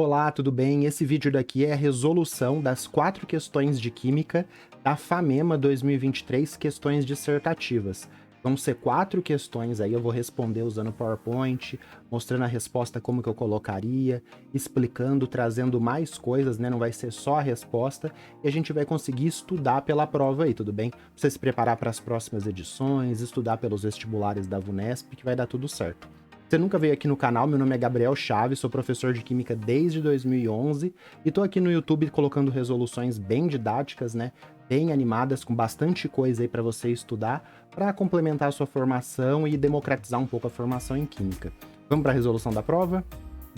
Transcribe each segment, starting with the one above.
Olá, tudo bem? Esse vídeo daqui é a resolução das 4 questões de Química da FAMEMA 2023, questões dissertativas. Vão ser 4 questões aí, eu vou responder usando o PowerPoint, mostrando a resposta como que eu colocaria, explicando, trazendo mais coisas, né? Não vai ser só a resposta, e a gente vai conseguir estudar pela prova aí, tudo bem? Pra você se preparar para as próximas edições, estudar pelos vestibulares da VUNESP, que vai dar tudo certo. Você nunca veio aqui no canal, meu nome é Gabriel Chaves, sou professor de Química desde 2011 e tô aqui no YouTube colocando resoluções bem didáticas, né? Bem animadas, com bastante coisa aí para você estudar, para complementar a sua formação e democratizar um pouco a formação em Química. Vamos para a resolução da prova?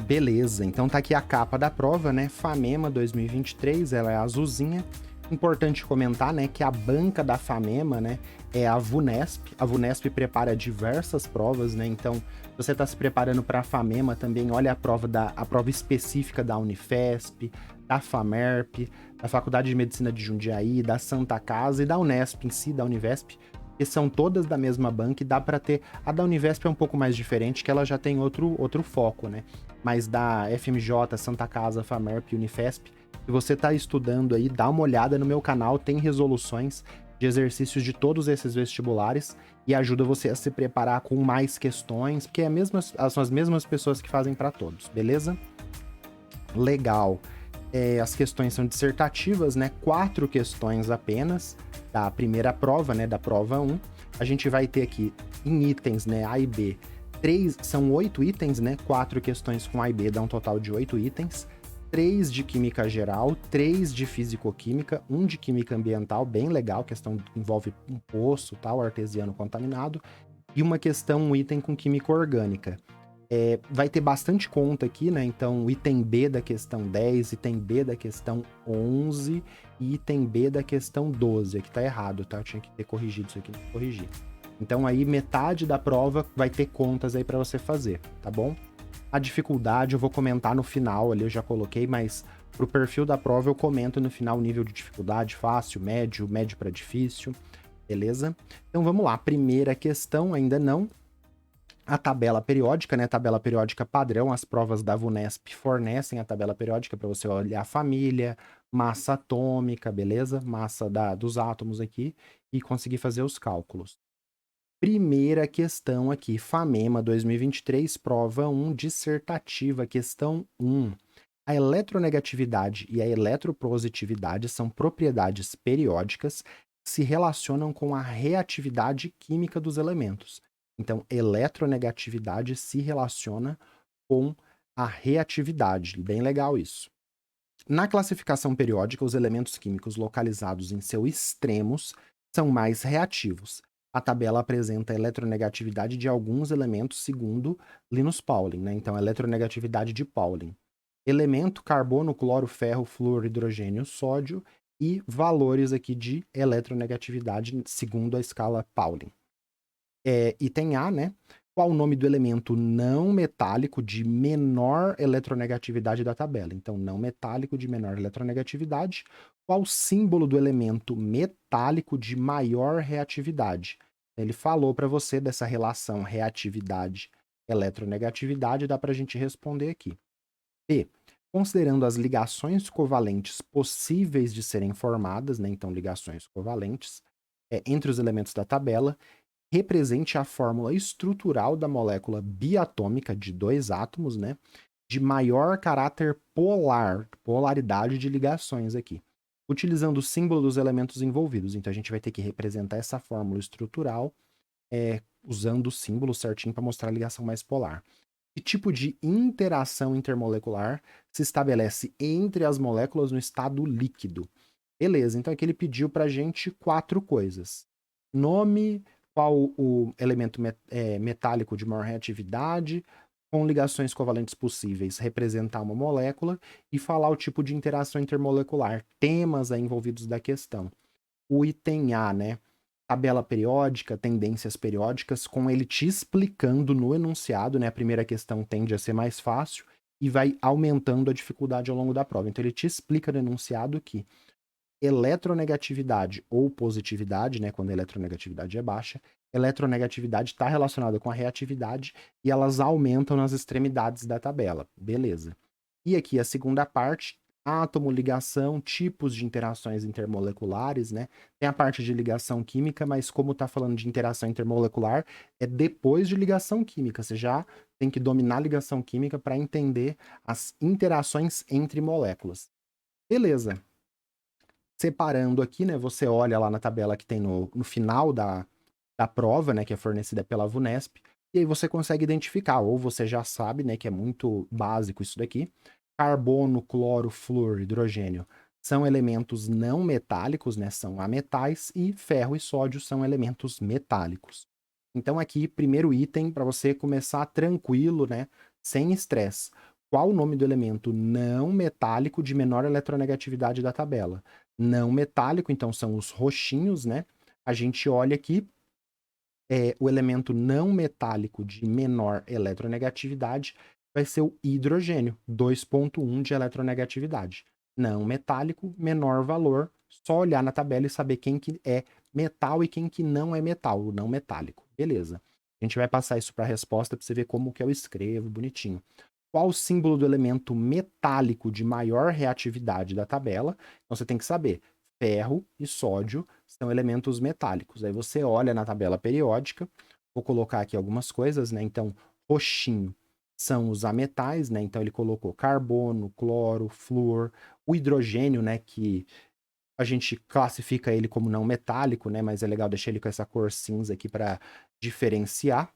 Beleza, então tá aqui a capa da prova, né? FAMEMA 2023, ela é azulzinha. Importante comentar, né, que a banca da FAMEMA, né, é a VUNESP. A VUNESP prepara diversas provas, né? Então, se você está se preparando para a FAMEMA também, olha a prova específica da Unifesp, da FAMERP, da Faculdade de Medicina de Jundiaí, da Santa Casa e da Unesp em si, da Univesp, que são todas da mesma banca e dá para ter... A da Univesp é um pouco mais diferente, que ela já tem outro foco, né? Mas da FMJ, Santa Casa, FAMERP e Unifesp, se você está estudando aí, dá uma olhada no meu canal, tem resoluções de exercícios de todos esses vestibulares e ajuda você a se preparar com mais questões, porque são as mesmas pessoas que fazem para todos, beleza? Legal. As questões são dissertativas, né? 4 questões apenas da primeira prova, né? Da prova 1. A gente vai ter aqui em itens, né? A e B, são 8 itens, né? 4 questões com A e B dá um total de 8 itens. 3 de Química Geral, 3 de Físico-Química, 1 de Química Ambiental, bem legal, questão que envolve um poço, tal, artesiano contaminado, e uma questão, um item com Química Orgânica. Vai ter bastante conta aqui, né? Então, item B da questão 10, item B da questão 11 e item B da questão 12. Aqui tá errado, tá? Eu tinha que ter corrigido isso aqui, não corrigi. Então, aí, metade da prova vai ter contas aí para você fazer, tá bom? A dificuldade eu vou comentar no final, ali eu já coloquei, mas pro perfil da prova eu comento no final o nível de dificuldade, fácil, médio, médio para difícil, beleza? Então vamos lá, primeira questão, ainda não. A tabela periódica, né? Tabela periódica padrão, as provas da VUNESP fornecem a tabela periódica para você olhar a família, massa atômica, beleza? Massa dos átomos aqui e conseguir fazer os cálculos. Primeira questão aqui, FAMEMA 2023, prova 1, dissertativa, questão 1. A eletronegatividade e a eletropositividade são propriedades periódicas que se relacionam com a reatividade química dos elementos. Então, eletronegatividade se relaciona com a reatividade. Bem legal isso. Na classificação periódica, os elementos químicos localizados em seus extremos são mais reativos. A tabela apresenta a eletronegatividade de alguns elementos segundo Linus Pauling, né? Então, a eletronegatividade de Pauling. Elemento, carbono, cloro, ferro, flúor, hidrogênio, sódio e valores aqui de eletronegatividade segundo a escala Pauling. Item A, né? Qual o nome do elemento não metálico de menor eletronegatividade da tabela? Então, não metálico de menor eletronegatividade. Qual o símbolo do elemento metálico de maior reatividade? Ele falou para você dessa relação reatividade-eletronegatividade, dá para a gente responder aqui. B. Considerando as ligações covalentes possíveis de serem formadas, né? Então, ligações covalentes, entre os elementos da tabela, represente a fórmula estrutural da molécula biatômica de 2 átomos, né, de maior caráter polar, polaridade de ligações aqui, utilizando o símbolo dos elementos envolvidos. Então, a gente vai ter que representar essa fórmula estrutural usando o símbolo certinho para mostrar a ligação mais polar. Que tipo de interação intermolecular se estabelece entre as moléculas no estado líquido? Beleza, então aqui ele pediu para a gente 4 coisas. Nome, qual o elemento metálico de maior reatividade, com ligações covalentes possíveis, representar uma molécula e falar o tipo de interação intermolecular, temas aí envolvidos da questão. O item A, né? Tabela periódica, tendências periódicas, com ele te explicando no enunciado, né? A primeira questão tende a ser mais fácil e vai aumentando a dificuldade ao longo da prova. Então ele te explica no enunciado que eletronegatividade ou positividade, né, quando a eletronegatividade é baixa, eletronegatividade está relacionada com a reatividade e elas aumentam nas extremidades da tabela. Beleza. E aqui a segunda parte, átomo, ligação, tipos de interações intermoleculares, né? Tem a parte de ligação química, mas como tá falando de interação intermolecular, é depois de ligação química. Você já tem que dominar a ligação química para entender as interações entre moléculas. Beleza. Separando aqui, né? Você olha lá na tabela que tem no final da prova, né? Que é fornecida pela VUNESP. E aí você consegue identificar, ou você já sabe, né? Que é muito básico isso daqui. Carbono, cloro, flúor, hidrogênio são elementos não metálicos, né? São ametais. E ferro e sódio são elementos metálicos. Então aqui, primeiro item, para você começar tranquilo, né? Sem estresse. Qual o nome do elemento não metálico de menor eletronegatividade da tabela? Não metálico, então são os roxinhos, né? A gente olha aqui, o elemento não metálico de menor eletronegatividade vai ser o hidrogênio, 2,1 de eletronegatividade. Não metálico, menor valor, só olhar na tabela e saber quem que é metal e quem que não é metal, o não metálico. Beleza. A gente vai passar isso para a resposta para você ver como que eu escrevo, bonitinho. Qual o símbolo do elemento metálico de maior reatividade da tabela? Então você tem que saber. Ferro e sódio são elementos metálicos. Aí você olha na tabela periódica, vou colocar aqui algumas coisas, né? Então, roxinho são os ametais, né? Então ele colocou carbono, cloro, flúor, o hidrogênio, né? Que a gente classifica ele como não metálico, né? Mas é legal deixar ele com essa cor cinza aqui para diferenciar.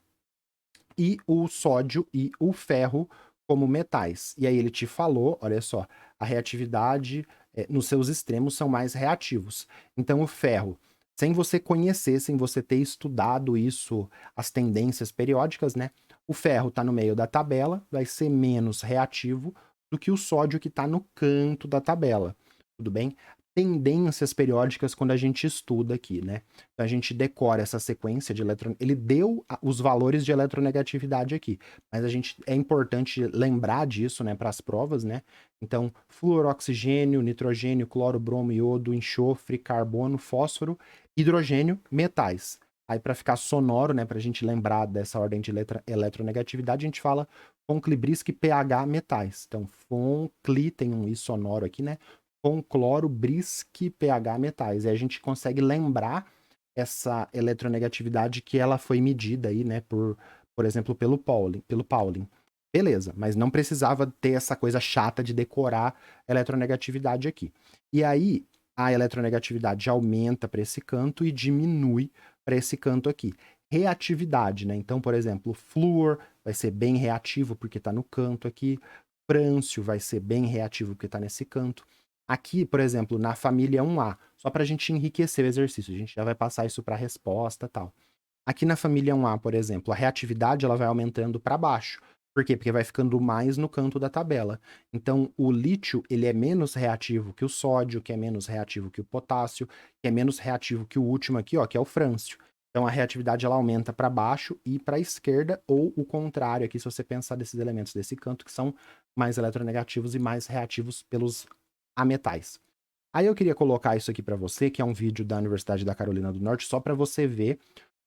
E o sódio e o ferro como metais. E aí ele te falou, olha só, a reatividade nos seus extremos são mais reativos. Então o ferro, sem você conhecer, sem você ter estudado isso, as tendências periódicas, né? O ferro está no meio da tabela, vai ser menos reativo do que o sódio que está no canto da tabela. Tudo bem? Tendências periódicas quando a gente estuda aqui, né? Então a gente decora essa sequência de Ele deu os valores de eletronegatividade aqui, mas é importante lembrar disso, né, para as provas, né? Então, flúor, oxigênio, nitrogênio, cloro, bromo, iodo, enxofre, carbono, fósforo, hidrogênio, metais. Aí para ficar sonoro, né, para a gente lembrar dessa ordem de eletronegatividade, a gente fala Von-Klibrisky pH metais. Então, Von-Kli tem um I sonoro aqui, né? Com cloro, Brisk, pH metais. E a gente consegue lembrar essa eletronegatividade que ela foi medida aí, né, por exemplo, pelo Pauling. Beleza, mas não precisava ter essa coisa chata de decorar a eletronegatividade aqui. E aí, a eletronegatividade aumenta para esse canto e diminui para esse canto aqui. Reatividade, né? Então, por exemplo, flúor vai ser bem reativo porque está no canto aqui. Frâncio vai ser bem reativo porque está nesse canto. Aqui, por exemplo, na família 1A, só para a gente enriquecer o exercício, a gente já vai passar isso para a resposta e tal. Aqui na família 1A, por exemplo, a reatividade ela vai aumentando para baixo. Por quê? Porque vai ficando mais no canto da tabela. Então, o lítio ele é menos reativo que o sódio, que é menos reativo que o potássio, que é menos reativo que o último aqui, ó, que é o frâncio. Então, a reatividade ela aumenta para baixo e para a esquerda, ou o contrário aqui, se você pensar desses elementos desse canto, que são mais eletronegativos e mais reativos pelos a metais. Aí eu queria colocar isso aqui para você, que é um vídeo da Universidade da Carolina do Norte, só para você ver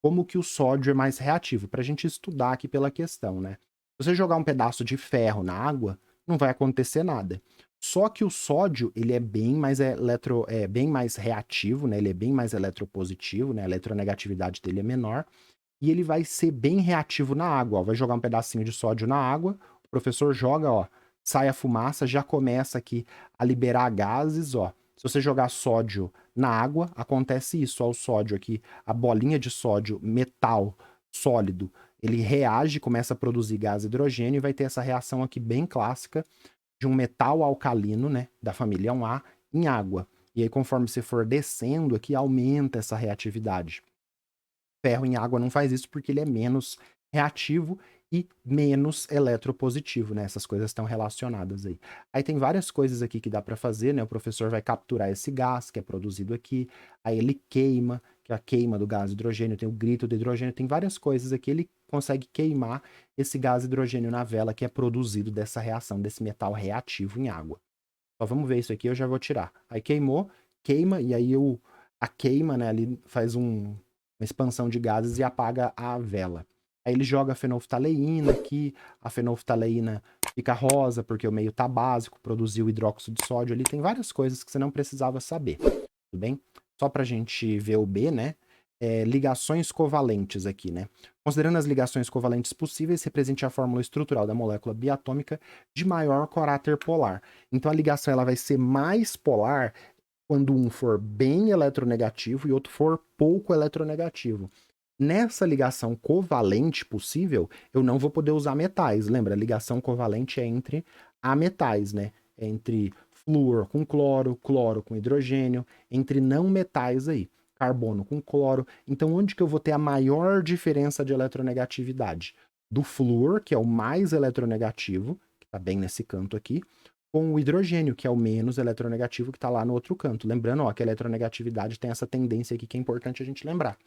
como que o sódio é mais reativo, para a gente estudar aqui pela questão, né? Se você jogar um pedaço de ferro na água, não vai acontecer nada. Só que o sódio, ele é bem mais bem mais reativo, né? Ele é bem mais eletropositivo, né? A eletronegatividade dele é menor e ele vai ser bem reativo na água, ó. Vai jogar um pedacinho de sódio na água, o professor joga, ó, sai a fumaça, já começa aqui a liberar gases, ó. Se você jogar sódio na água, acontece isso, ó, o sódio aqui, a bolinha de sódio, metal sólido, ele reage, começa a produzir gás hidrogênio e vai ter essa reação aqui bem clássica de um metal alcalino, né, da família 1A, em água. E aí, conforme você for descendo aqui, aumenta essa reatividade. Ferro em água não faz isso porque ele é menos reativo e menos eletropositivo, né? Essas coisas estão relacionadas aí. Aí tem várias coisas aqui que dá para fazer, né? O professor vai capturar esse gás que é produzido aqui, aí ele queima, que é a queima do gás hidrogênio, tem o grito do hidrogênio, tem várias coisas aqui, ele consegue queimar esse gás hidrogênio na vela que é produzido dessa reação, desse metal reativo em água. Só vamos ver isso aqui, eu já vou tirar. Aí queimou, queima, e aí a queima, né, ali faz uma expansão de gases e apaga a vela. Aí ele joga a fenolftaleína aqui, a fenolftaleína fica rosa porque o meio tá básico, produziu hidróxido de sódio ali, tem várias coisas que você não precisava saber, tudo bem? Só pra gente ver o B, né? Ligações covalentes aqui, né? Considerando as ligações covalentes possíveis, represente a fórmula estrutural da molécula biatômica de maior caráter polar. Então a ligação ela vai ser mais polar quando um for bem eletronegativo e outro for pouco eletronegativo. Nessa ligação covalente possível, eu não vou poder usar metais. Lembra, a ligação covalente é entre ametais, né? É entre flúor com cloro, cloro com hidrogênio, entre não metais aí, carbono com cloro. Então, onde que eu vou ter a maior diferença de eletronegatividade? Do flúor, que é o mais eletronegativo, que está bem nesse canto aqui, com o hidrogênio, que é o menos eletronegativo, que está lá no outro canto. Lembrando, ó, que a eletronegatividade tem essa tendência aqui que é importante a gente lembrar.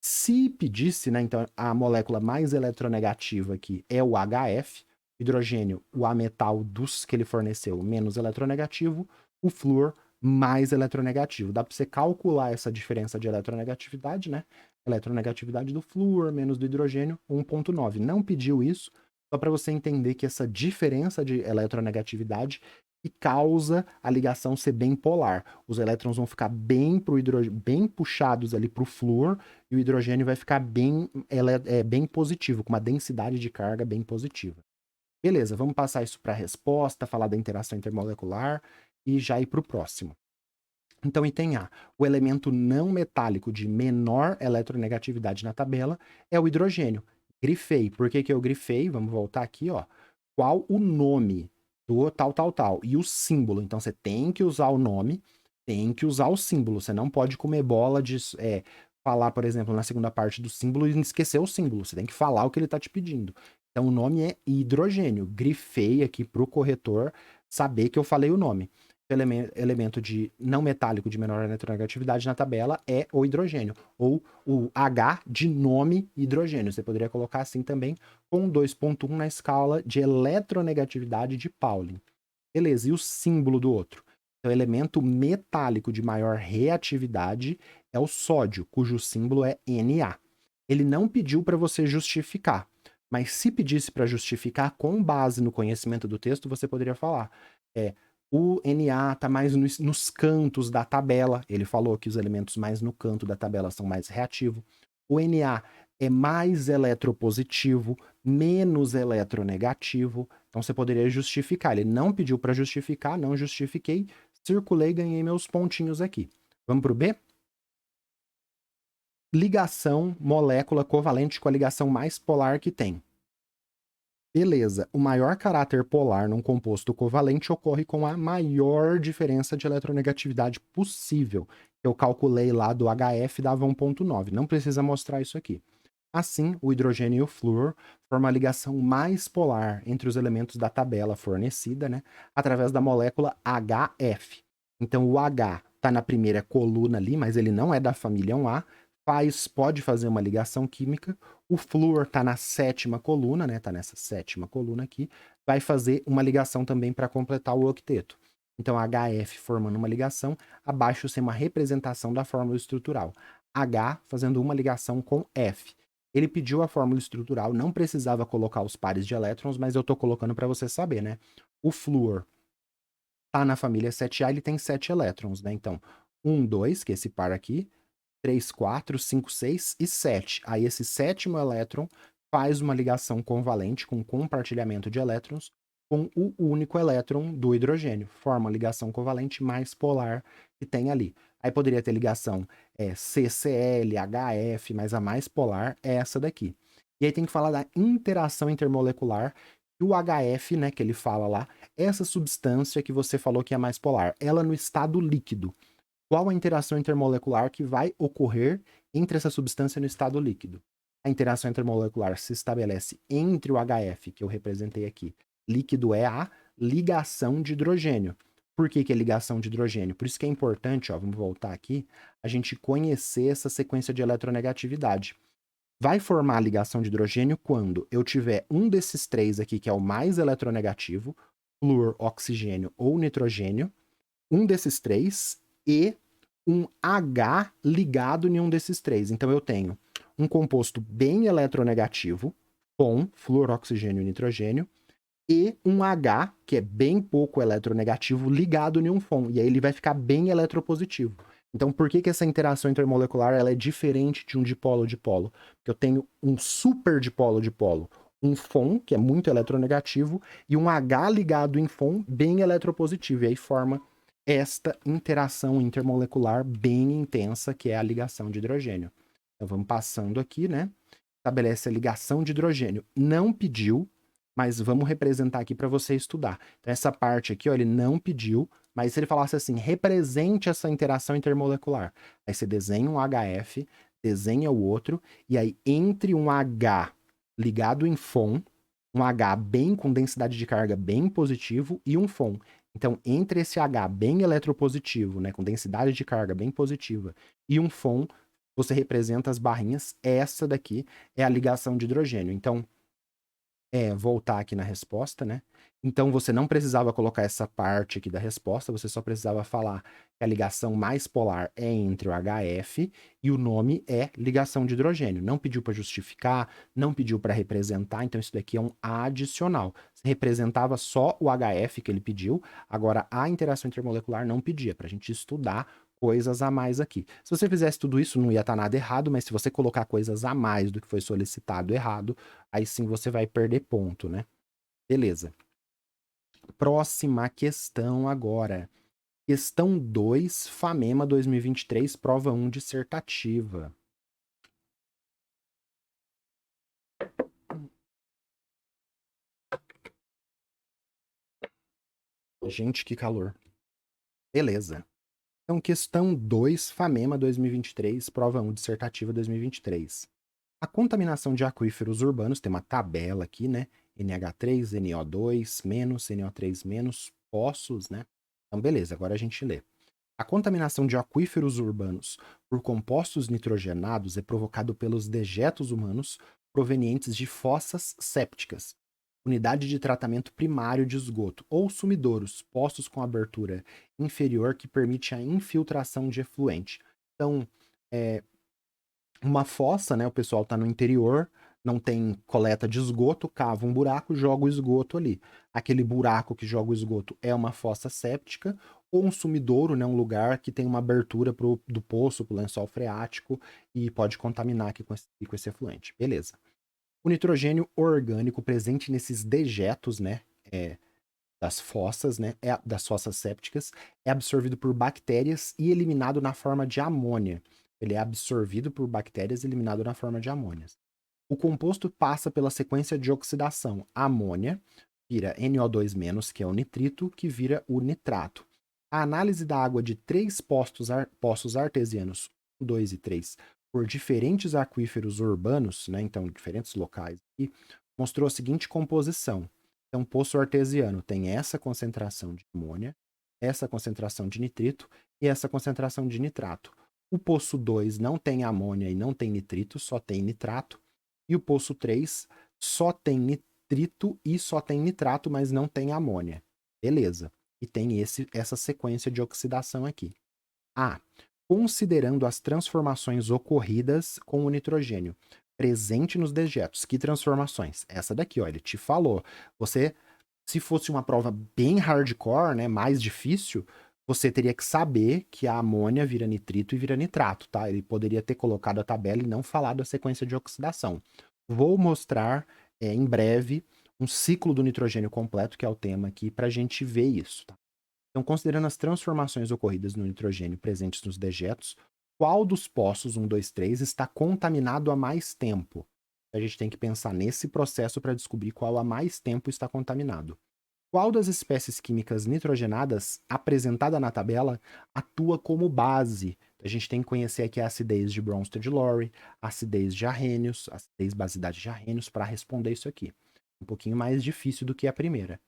Se pedisse, né, então a molécula mais eletronegativa aqui é o HF, hidrogênio, o ametal dos que ele forneceu, menos eletronegativo, o flúor mais eletronegativo. Dá para você calcular essa diferença de eletronegatividade, né? Eletronegatividade do flúor menos do hidrogênio, 1,9. Não pediu isso, só para você entender que essa diferença de eletronegatividade que causa a ligação ser bem polar. Os elétrons vão ficar bem bem puxados ali para o flúor e o hidrogênio vai ficar bem positivo, com uma densidade de carga bem positiva. Beleza, vamos passar isso para a resposta, falar da interação intermolecular e já ir para o próximo. Então, item A, o elemento não metálico de menor eletronegatividade na tabela é o hidrogênio. Grifei. Por que que eu grifei? Vamos voltar aqui, ó. Qual o nome do tal. E o símbolo. Então, você tem que usar o nome, tem que usar o símbolo. Você não pode comer bola de falar, por exemplo, na segunda parte do símbolo e esquecer o símbolo. Você tem que falar o que ele está te pedindo. Então, o nome é hidrogênio. Grifei aqui para o corretor saber que eu falei o nome. Elemento de não metálico de menor eletronegatividade na tabela é o hidrogênio, ou o H de nome hidrogênio. Você poderia colocar assim também, com 2,1 na escala de eletronegatividade de Pauling. Beleza, e o símbolo do outro? Então, o elemento metálico de maior reatividade é o sódio, cujo símbolo é Na. Ele não pediu para você justificar, mas se pedisse para justificar com base no conhecimento do texto, você poderia falar. O Na está mais nos cantos da tabela. Ele falou que os elementos mais no canto da tabela são mais reativos. O Na é mais eletropositivo, menos eletronegativo. Então você poderia justificar. Ele não pediu para justificar, não justifiquei, circulei, ganhei meus pontinhos aqui. Vamos para o B? Ligação molécula covalente com a ligação mais polar que tem. Beleza, o maior caráter polar num composto covalente ocorre com a maior diferença de eletronegatividade possível. Eu calculei lá do HF, dava 1,9. Não precisa mostrar isso aqui. Assim, o hidrogênio e o flúor formam a ligação mais polar entre os elementos da tabela fornecida, né, através da molécula HF. Então, o H está na primeira coluna ali, mas ele não é da família 1A, pode fazer uma ligação química. O flúor está na sétima coluna, né? Está nessa sétima coluna aqui. Vai fazer uma ligação também para completar o octeto. Então, HF formando uma ligação, abaixo tem uma representação da fórmula estrutural. H fazendo uma ligação com F. Ele pediu a fórmula estrutural, não precisava colocar os pares de elétrons, mas eu estou colocando para você saber, né? O flúor está na família 7A, ele tem 7 elétrons, né? Então, 1, 2, que é esse par aqui, 3, 4, 5, 6 e 7. Aí esse sétimo elétron faz uma ligação covalente com compartilhamento de elétrons com o único elétron do hidrogênio. Forma a ligação covalente mais polar que tem ali. Aí poderia ter ligação CCl, HF, mas a mais polar é essa daqui. E aí tem que falar da interação intermolecular, que o HF, né, que ele fala lá, essa substância que você falou que é mais polar, ela no estado líquido. Qual a interação intermolecular que vai ocorrer entre essa substância no estado líquido? A interação intermolecular se estabelece entre o HF, que eu representei aqui. Líquido é a ligação de hidrogênio. Por que que é ligação de hidrogênio? Por isso que é importante, ó, vamos voltar aqui, a gente conhecer essa sequência de eletronegatividade. Vai formar a ligação de hidrogênio quando eu tiver um desses três aqui, que é o mais eletronegativo, flúor, oxigênio ou nitrogênio, um desses três, e um H ligado em um desses três. Então eu tenho um composto bem eletronegativo com flúor, oxigênio e nitrogênio e um H, que é bem pouco eletronegativo, ligado em um FON. E aí ele vai ficar bem eletropositivo. Então, por que essa interação intermolecular ela é diferente de um dipolo-dipolo? Porque eu tenho um super dipolo-dipolo, um FON, que é muito eletronegativo, e um H ligado em FON, bem eletropositivo. E aí forma esta interação intermolecular bem intensa, que é a ligação de hidrogênio. Então, vamos passando aqui, né? Estabelece a ligação de hidrogênio. Não pediu, mas vamos representar aqui para você estudar. Então, essa parte aqui, ó, ele não pediu, mas se ele falasse assim, represente essa interação intermolecular. Aí você desenha um HF, desenha o outro, e aí entre um H ligado em FON, um H bem com densidade de carga bem positivo e um FON. Então, entre esse H bem eletropositivo, né, com densidade de carga bem positiva, e um FON, você representa as barrinhas. Essa daqui é a ligação de hidrogênio. Então, voltar aqui na resposta, né? Então, você não precisava colocar essa parte aqui da resposta, você só precisava falar que a ligação mais polar é entre o HF e o nome é ligação de hidrogênio. Não pediu para justificar, não pediu para representar, então isso daqui é um adicional. Você representava só o HF que ele pediu, agora a interação intermolecular não pedia, para a gente estudar coisas a mais aqui. Se você fizesse tudo isso, não ia estar nada errado, mas se você colocar coisas a mais do que foi solicitado errado, aí sim você vai perder ponto, né? Beleza. Próxima questão agora. Questão 2, FAMEMA 2023, prova 1, dissertativa. Gente, que calor. Beleza. Então, questão 2, FAMEMA 2023, prova 1, dissertativa 2023. A contaminação de aquíferos urbanos, tem uma tabela aqui, né? NH3, NO2, NO3-, poços, né? Então, beleza, agora a gente lê. A contaminação de aquíferos urbanos por compostos nitrogenados é provocado pelos dejetos humanos provenientes de fossas sépticas, unidade de tratamento primário de esgoto, ou sumidouros, poços com abertura inferior que permite a infiltração de efluente. Então, uma fossa, né? O pessoal está no interior, não tem coleta de esgoto, cava um buraco, joga o esgoto ali. Aquele buraco que joga o esgoto é uma fossa séptica ou um sumidouro, né? Um lugar que tem uma abertura do poço, para o lençol freático e pode contaminar aqui com esse efluente. Beleza. O nitrogênio orgânico presente nesses dejetos, né? Das fossas, né? Das fossas sépticas, é absorvido por bactérias e eliminado na forma de amônia. Ele é absorvido por bactérias e eliminado na forma de amônia. O composto passa pela sequência de oxidação. A amônia vira NO2-, que é o nitrito, que vira o nitrato. A análise da água de 3 poços artesianos, 1, 2 e 3, por diferentes aquíferos urbanos, né, então diferentes locais, aqui, mostrou a seguinte composição. Então, poço artesiano tem essa concentração de amônia, essa concentração de nitrito e essa concentração de nitrato. O poço 2 não tem amônia e não tem nitrito, só tem nitrato. E o poço 3 só tem nitrito e só tem nitrato, mas não tem amônia. Beleza. E tem essa sequência de oxidação aqui. A. Considerando as transformações ocorridas com o nitrogênio presente nos dejetos. Que transformações? Essa daqui, ó, ele te falou. Você, se fosse uma prova bem hardcore, né, mais difícil, você teria que saber que a amônia vira nitrito e vira nitrato, tá? Ele poderia ter colocado a tabela e não falado da sequência de oxidação. Vou mostrar em breve um ciclo do nitrogênio completo, que é o tema aqui, para a gente ver isso, tá? Então, considerando as transformações ocorridas no nitrogênio presentes nos dejetos, qual dos poços 1, 2, 3 está contaminado há mais tempo? A gente tem que pensar nesse processo para descobrir qual há mais tempo está contaminado. Qual das espécies químicas nitrogenadas apresentada na tabela atua como base? A gente tem que conhecer aqui a acidez de Bronsted-Lowry, a acidez de Arrhenius, a acidez-basidade de Arrhenius para responder isso aqui. Um pouquinho mais difícil do que a primeira.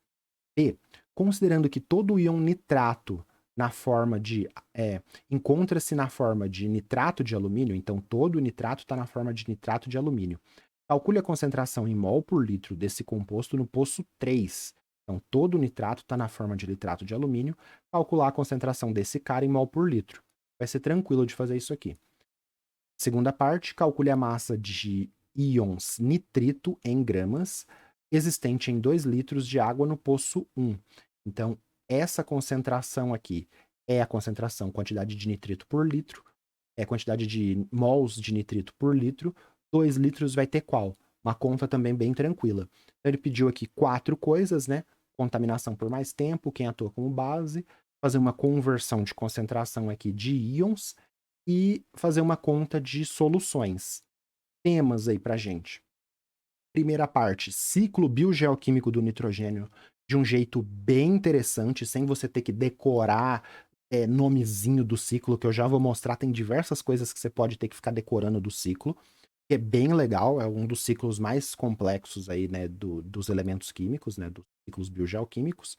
E, considerando que todo íon nitrato na forma de encontra-se na forma de nitrato de alumínio, então todo nitrato está na forma de nitrato de alumínio. Calcule a concentração em mol por litro desse composto no poço 3. Então, todo nitrato está na forma de nitrato de alumínio. Calcular a concentração desse cara em mol por litro. Vai ser tranquilo de fazer isso aqui. Segunda parte, calcule a massa de íons nitrito em gramas existente em 2 litros de água no poço 1. Então, essa concentração aqui é a concentração, quantidade de nitrito por litro, é a quantidade de mols de nitrito por litro. 2 litros vai ter qual? Uma conta também bem tranquila. Então, ele pediu aqui 4 coisas, né? Contaminação por mais tempo, quem atua como base, fazer uma conversão de concentração aqui de íons e fazer uma conta de soluções. Temas aí pra gente. Primeira parte, ciclo biogeoquímico do nitrogênio de um jeito bem interessante, sem você ter que decorar nomezinho do ciclo, que eu já vou mostrar. Tem diversas coisas que você pode ter que ficar decorando do ciclo, que é bem legal, é um dos ciclos mais complexos aí, né, dos elementos químicos, né, dos ciclos biogeoquímicos.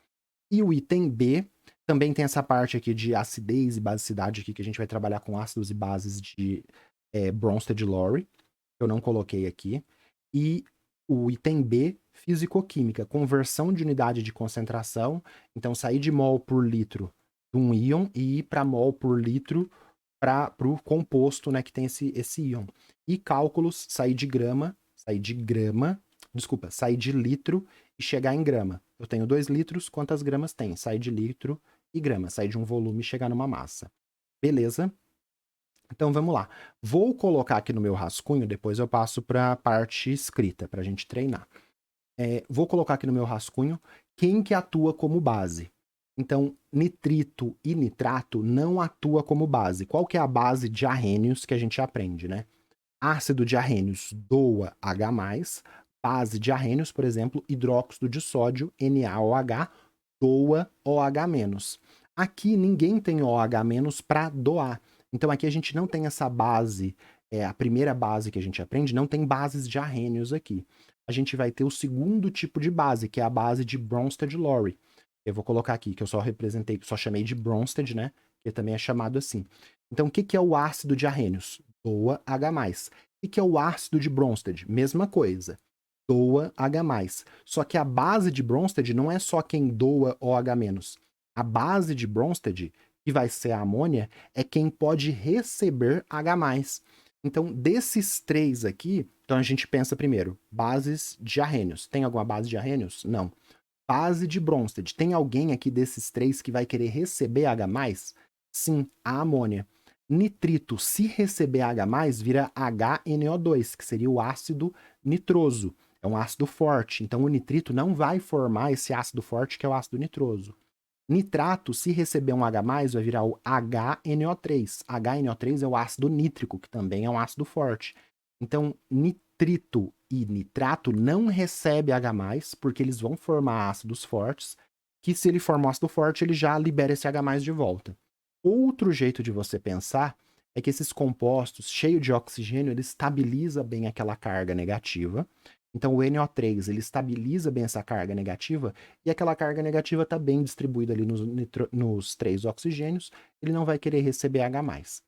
E o item B também tem essa parte aqui de acidez e basicidade aqui, que a gente vai trabalhar com ácidos e bases de Bronsted-Lowry, que eu não coloquei aqui. E o item B, físico-química, conversão de unidade de concentração. Então, sair de mol por litro de um íon e ir para mol por litro para o composto, né, que tem esse íon. E cálculos, sair de litro e chegar em grama. Eu tenho 2 litros, quantas gramas tem? Sair de litro e grama, sair de um volume e chegar numa massa. Beleza? Então vamos lá. Vou colocar aqui no meu rascunho, depois eu passo para a parte escrita, para a gente treinar. Vou colocar aqui no meu rascunho quem que atua como base. Então, nitrito e nitrato não atua como base. Qual que é a base de arrênios que a gente aprende, né? Ácido de arrênios doa H+, base de arrênios, por exemplo, hidróxido de sódio, NaOH, doa OH-. Aqui ninguém tem OH- para doar. Então aqui a gente não tem essa base, a primeira base que a gente aprende, não tem bases de arrênios aqui. A gente vai ter o segundo tipo de base, que é a base de Bronsted-Lowry. Eu vou colocar aqui, que eu só chamei de Bronsted, né? Que também é chamado assim. Então, o que é o ácido de arrênios? Doa H+. O que é o ácido de Bronsted? Mesma coisa. Doa H+. Só que a base de Bronsted não é só quem doa OH-. A base de Bronsted, que vai ser a amônia, é quem pode receber H+. Então, desses 3 aqui, então a gente pensa primeiro, bases de arrênios. Tem alguma base de arrênios? Não. Base de Bronsted. Tem alguém aqui desses 3 que vai querer receber H+? Sim, a amônia. Nitrito, se receber H+, vira HNO2, que seria o ácido nitroso. É um ácido forte. Então, o nitrito não vai formar esse ácido forte, que é o ácido nitroso. Nitrato, se receber um H+, vai virar o HNO3. HNO3 é o ácido nítrico, que também é um ácido forte. Então, nitrito e nitrato não recebe H+, porque eles vão formar ácidos fortes, que se ele forma um ácido forte, ele já libera esse H+ de volta. Outro jeito de você pensar é que esses compostos cheios de oxigênio, ele estabiliza bem aquela carga negativa. Então, o NO3, ele estabiliza bem essa carga negativa, e aquela carga negativa está bem distribuída ali nos 3 oxigênios, ele não vai querer receber H+.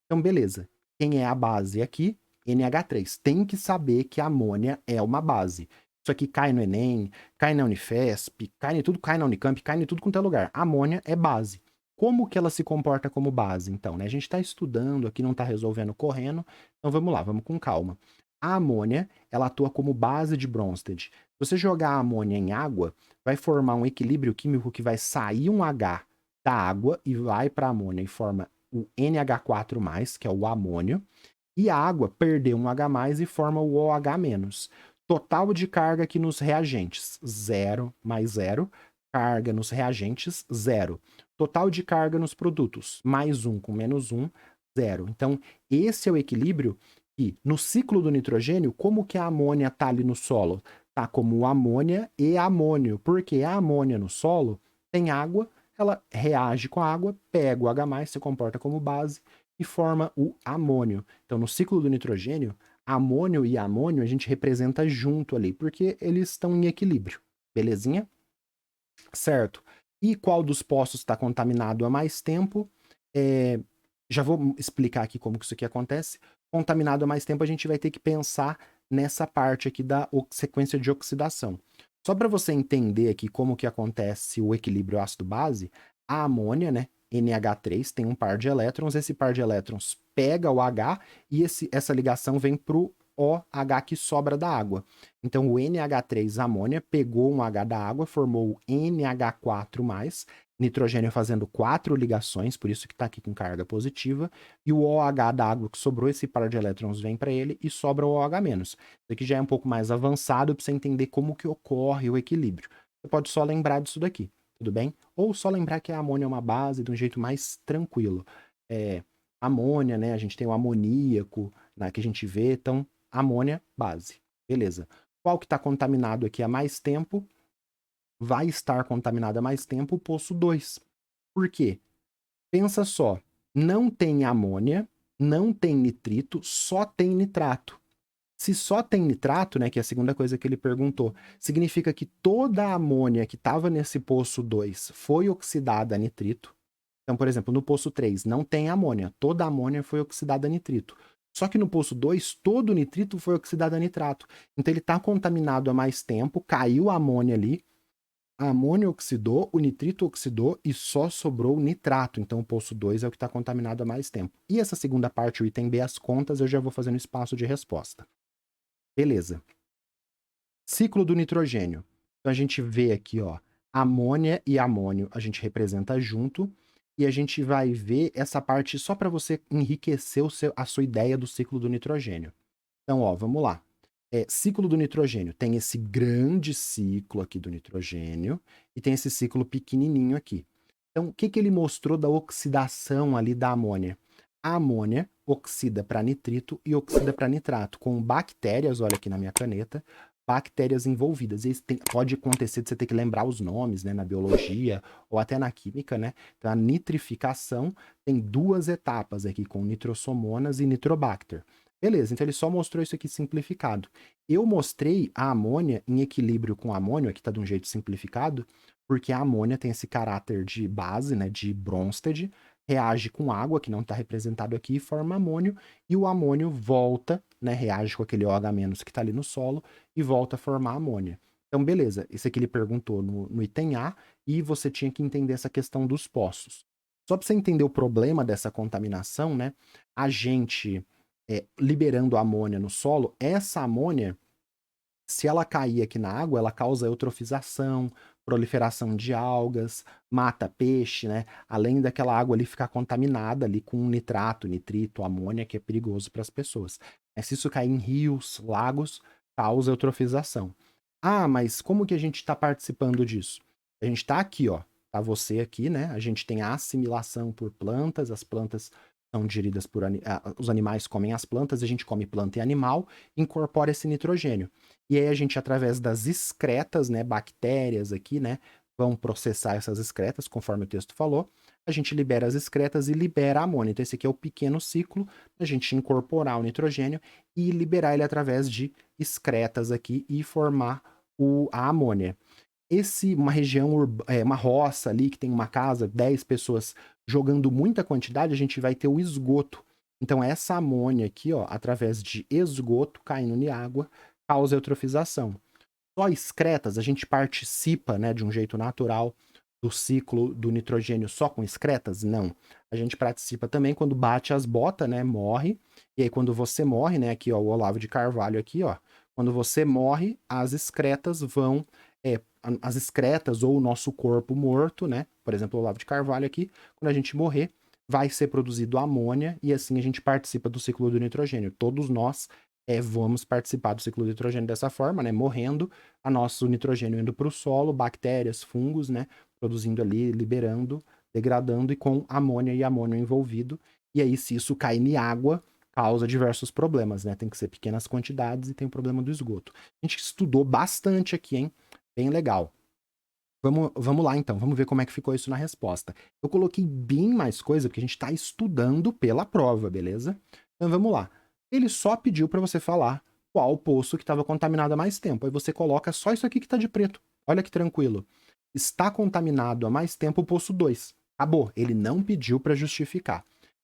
Então, beleza. Quem é a base aqui? NH3. Tem que saber que a amônia é uma base. Isso aqui cai no Enem, cai na Unifesp, cai na Unicamp, cai em tudo quanto é lugar. A amônia é base. Como que ela se comporta como base, então, né? A gente está estudando aqui, não está resolvendo correndo, então vamos lá, vamos com calma. A amônia, ela atua como base de Bronsted. Se você jogar a amônia em água, vai formar um equilíbrio químico que vai sair um H da água e vai para a amônia e forma o NH4+, que é o amônio, e a água perdeu um H+, e forma o OH-. Total de carga aqui nos reagentes, 0 mais 0. Carga nos reagentes, 0. Total de carga nos produtos, mais 1 com menos 1, 0. Então, esse é o equilíbrio que, no ciclo do nitrogênio, como que a amônia está ali no solo? Está como amônia e amônio, porque a amônia no solo tem água, ela reage com a água, pega o H+, se comporta como base e forma o amônio. Então, no ciclo do nitrogênio, amônio e amônio a gente representa junto ali, porque eles estão em equilíbrio. Belezinha? Certo. E qual dos poços está contaminado há mais tempo? Já vou explicar aqui como que isso aqui acontece. Contaminado há mais tempo, a gente vai ter que pensar nessa parte aqui da sequência de oxidação. Só para você entender aqui como que acontece o equilíbrio ácido-base, a amônia, né, NH3, tem um par de elétrons, esse par de elétrons pega o H e essa ligação vem para o OH que sobra da água. Então, o NH3 amônia pegou um H da água, formou o NH4+, nitrogênio fazendo 4 ligações, por isso que está aqui com carga positiva, e o OH da água que sobrou, esse par de elétrons vem para ele e sobra o OH-. Isso aqui já é um pouco mais avançado para você entender como que ocorre o equilíbrio. Você pode só lembrar disso daqui, tudo bem? Ou só lembrar que a amônia é uma base de um jeito mais tranquilo. Amônia, né? A gente tem o amoníaco, né, que a gente vê, então amônia, base. Beleza. Qual que está contaminado aqui há mais tempo? Vai estar contaminado há mais tempo o poço 2. Por quê? Pensa só, não tem amônia, não tem nitrito, só tem nitrato. Se só tem nitrato, né, que é a segunda coisa que ele perguntou, significa que toda a amônia que estava nesse poço 2 foi oxidada a nitrito. Então, por exemplo, no poço 3 não tem amônia, toda a amônia foi oxidada a nitrito. Só que no poço 2, todo o nitrito foi oxidado a nitrato. Então ele está contaminado há mais tempo, caiu a amônia ali, a amônia oxidou, o nitrito oxidou e só sobrou o nitrato. Então o poço 2 é o que está contaminado há mais tempo. E essa segunda parte, o item B, as contas, eu já vou fazer no espaço de resposta. Beleza. Ciclo do nitrogênio. Então a gente vê aqui, ó, amônia e amônio a gente representa junto, e a gente vai ver essa parte só para você enriquecer a sua ideia do ciclo do nitrogênio. Então, ó, vamos lá. Ciclo do nitrogênio. Tem esse grande ciclo aqui do nitrogênio e tem esse ciclo pequenininho aqui. Então, o que ele mostrou da oxidação ali da amônia? A amônia oxida para nitrito e oxida para nitrato, com bactérias, olha aqui na minha caneta, bactérias envolvidas. E isso pode acontecer de você ter que lembrar os nomes, né, na biologia ou até na química, né? Então, a nitrificação tem 2 etapas aqui, com nitrosomonas e nitrobacter. Beleza, então ele só mostrou isso aqui simplificado. Eu mostrei a amônia em equilíbrio com amônio, aqui está de um jeito simplificado, porque a amônia tem esse caráter de base, né, de Bronsted, reage com água, que não está representado aqui, e forma amônio, e o amônio volta, né, reage com aquele OH- que está ali no solo, e volta a formar amônia. Então, beleza, esse aqui ele perguntou no item A, e você tinha que entender essa questão dos poços. Só para você entender o problema dessa contaminação, né, a gente liberando amônia no solo, essa amônia, se ela cair aqui na água, ela causa eutrofização, proliferação de algas, mata peixe, né? Além daquela água ali ficar contaminada ali com nitrato, nitrito, amônia, que é perigoso para as pessoas. Se isso cair em rios, lagos, causa eutrofização. Ah, mas como que a gente está participando disso? A gente está aqui, ó. Tá você aqui, né? A gente tem a assimilação por plantas, as plantas são digeridas por os animais comem as plantas, a gente come planta e animal, incorpora esse nitrogênio. E aí a gente, através das excretas, né, bactérias aqui, né, vão processar essas excretas, conforme o texto falou, a gente libera as excretas e libera a amônia. Então esse aqui é o pequeno ciclo, a gente incorporar o nitrogênio e liberar ele através de excretas aqui e formar a amônia. Uma região, uma roça ali, que tem uma casa, 10 pessoas jogando muita quantidade, a gente vai ter o esgoto. Então, essa amônia aqui, ó, através de esgoto caindo em água, causa eutrofização. Só excretas, a gente participa, né, de um jeito natural do ciclo do nitrogênio só com excretas? Não. A gente participa também quando bate as botas, né, morre. E aí, quando você morre, né, aqui, ó, o Olavo de Carvalho aqui, ó, quando você morre, as excretas vão as excretas ou o nosso corpo morto, né? Por exemplo, o Olavo de Carvalho aqui, quando a gente morrer, vai ser produzido amônia e assim a gente participa do ciclo do nitrogênio. Todos nós vamos participar do ciclo do nitrogênio dessa forma, né? Morrendo, a nosso nitrogênio indo para o solo, bactérias, fungos, né? Produzindo ali, liberando, degradando e com amônia e amônio envolvido. E aí, se isso cair em água, causa diversos problemas, né? Tem que ser pequenas quantidades e tem o problema do esgoto. A gente estudou bastante aqui, hein? Bem legal. Vamos lá, então. Vamos ver como é que ficou isso na resposta. Eu coloquei bem mais coisa, porque a gente está estudando pela prova, beleza? Então, vamos lá. Ele só pediu para você falar qual poço que estava contaminado há mais tempo. Aí você coloca só isso aqui que está de preto. Olha que tranquilo. Está contaminado há mais tempo o poço 2. Acabou. Ele não pediu para justificar.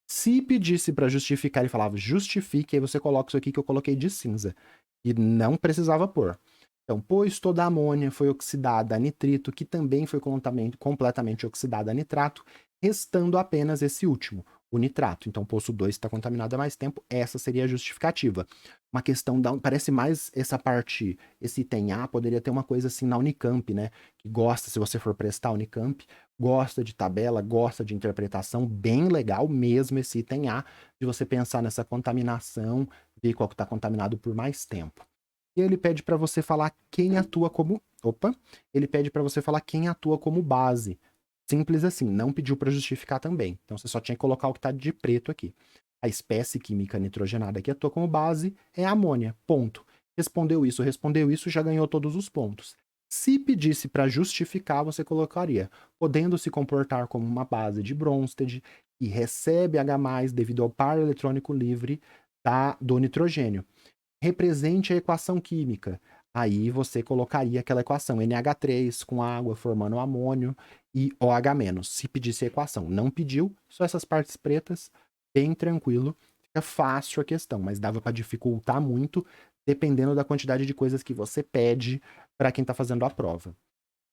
Se pedisse para justificar, ele falava justifique, aí você coloca isso aqui que eu coloquei de cinza. E não precisava pôr. Então, pois toda a amônia foi oxidada a nitrito, que também foi completamente oxidada a nitrato, restando apenas esse último, o nitrato. Então, o poço 2 está contaminado há mais tempo, essa seria a justificativa. Uma questão da... Parece mais essa parte, esse item A, poderia ter uma coisa assim na Unicamp, né? Que gosta, se você for prestar a Unicamp, gosta de tabela, gosta de interpretação, bem legal mesmo esse item A, de você pensar nessa contaminação, ver qual que está contaminado por mais tempo. E ele pede para você falar quem atua como... Opa! Ele pede para você falar quem atua como base. Simples assim, não pediu para justificar também. Então você só tinha que colocar o que está de preto aqui. A espécie química nitrogenada que atua como base é a amônia. Ponto. Respondeu isso, já ganhou todos os pontos. Se pedisse para justificar, você colocaria, podendo se comportar como uma base de Bronsted e recebe H+, devido ao par eletrônico livre do nitrogênio. Represente a equação química. Aí você colocaria aquela equação NH3 com água formando amônio e OH-. Se pedisse a equação. Não pediu, só essas partes pretas, bem tranquilo. Fica fácil a questão, mas dava para dificultar muito, dependendo da quantidade de coisas que você pede para quem está fazendo a prova.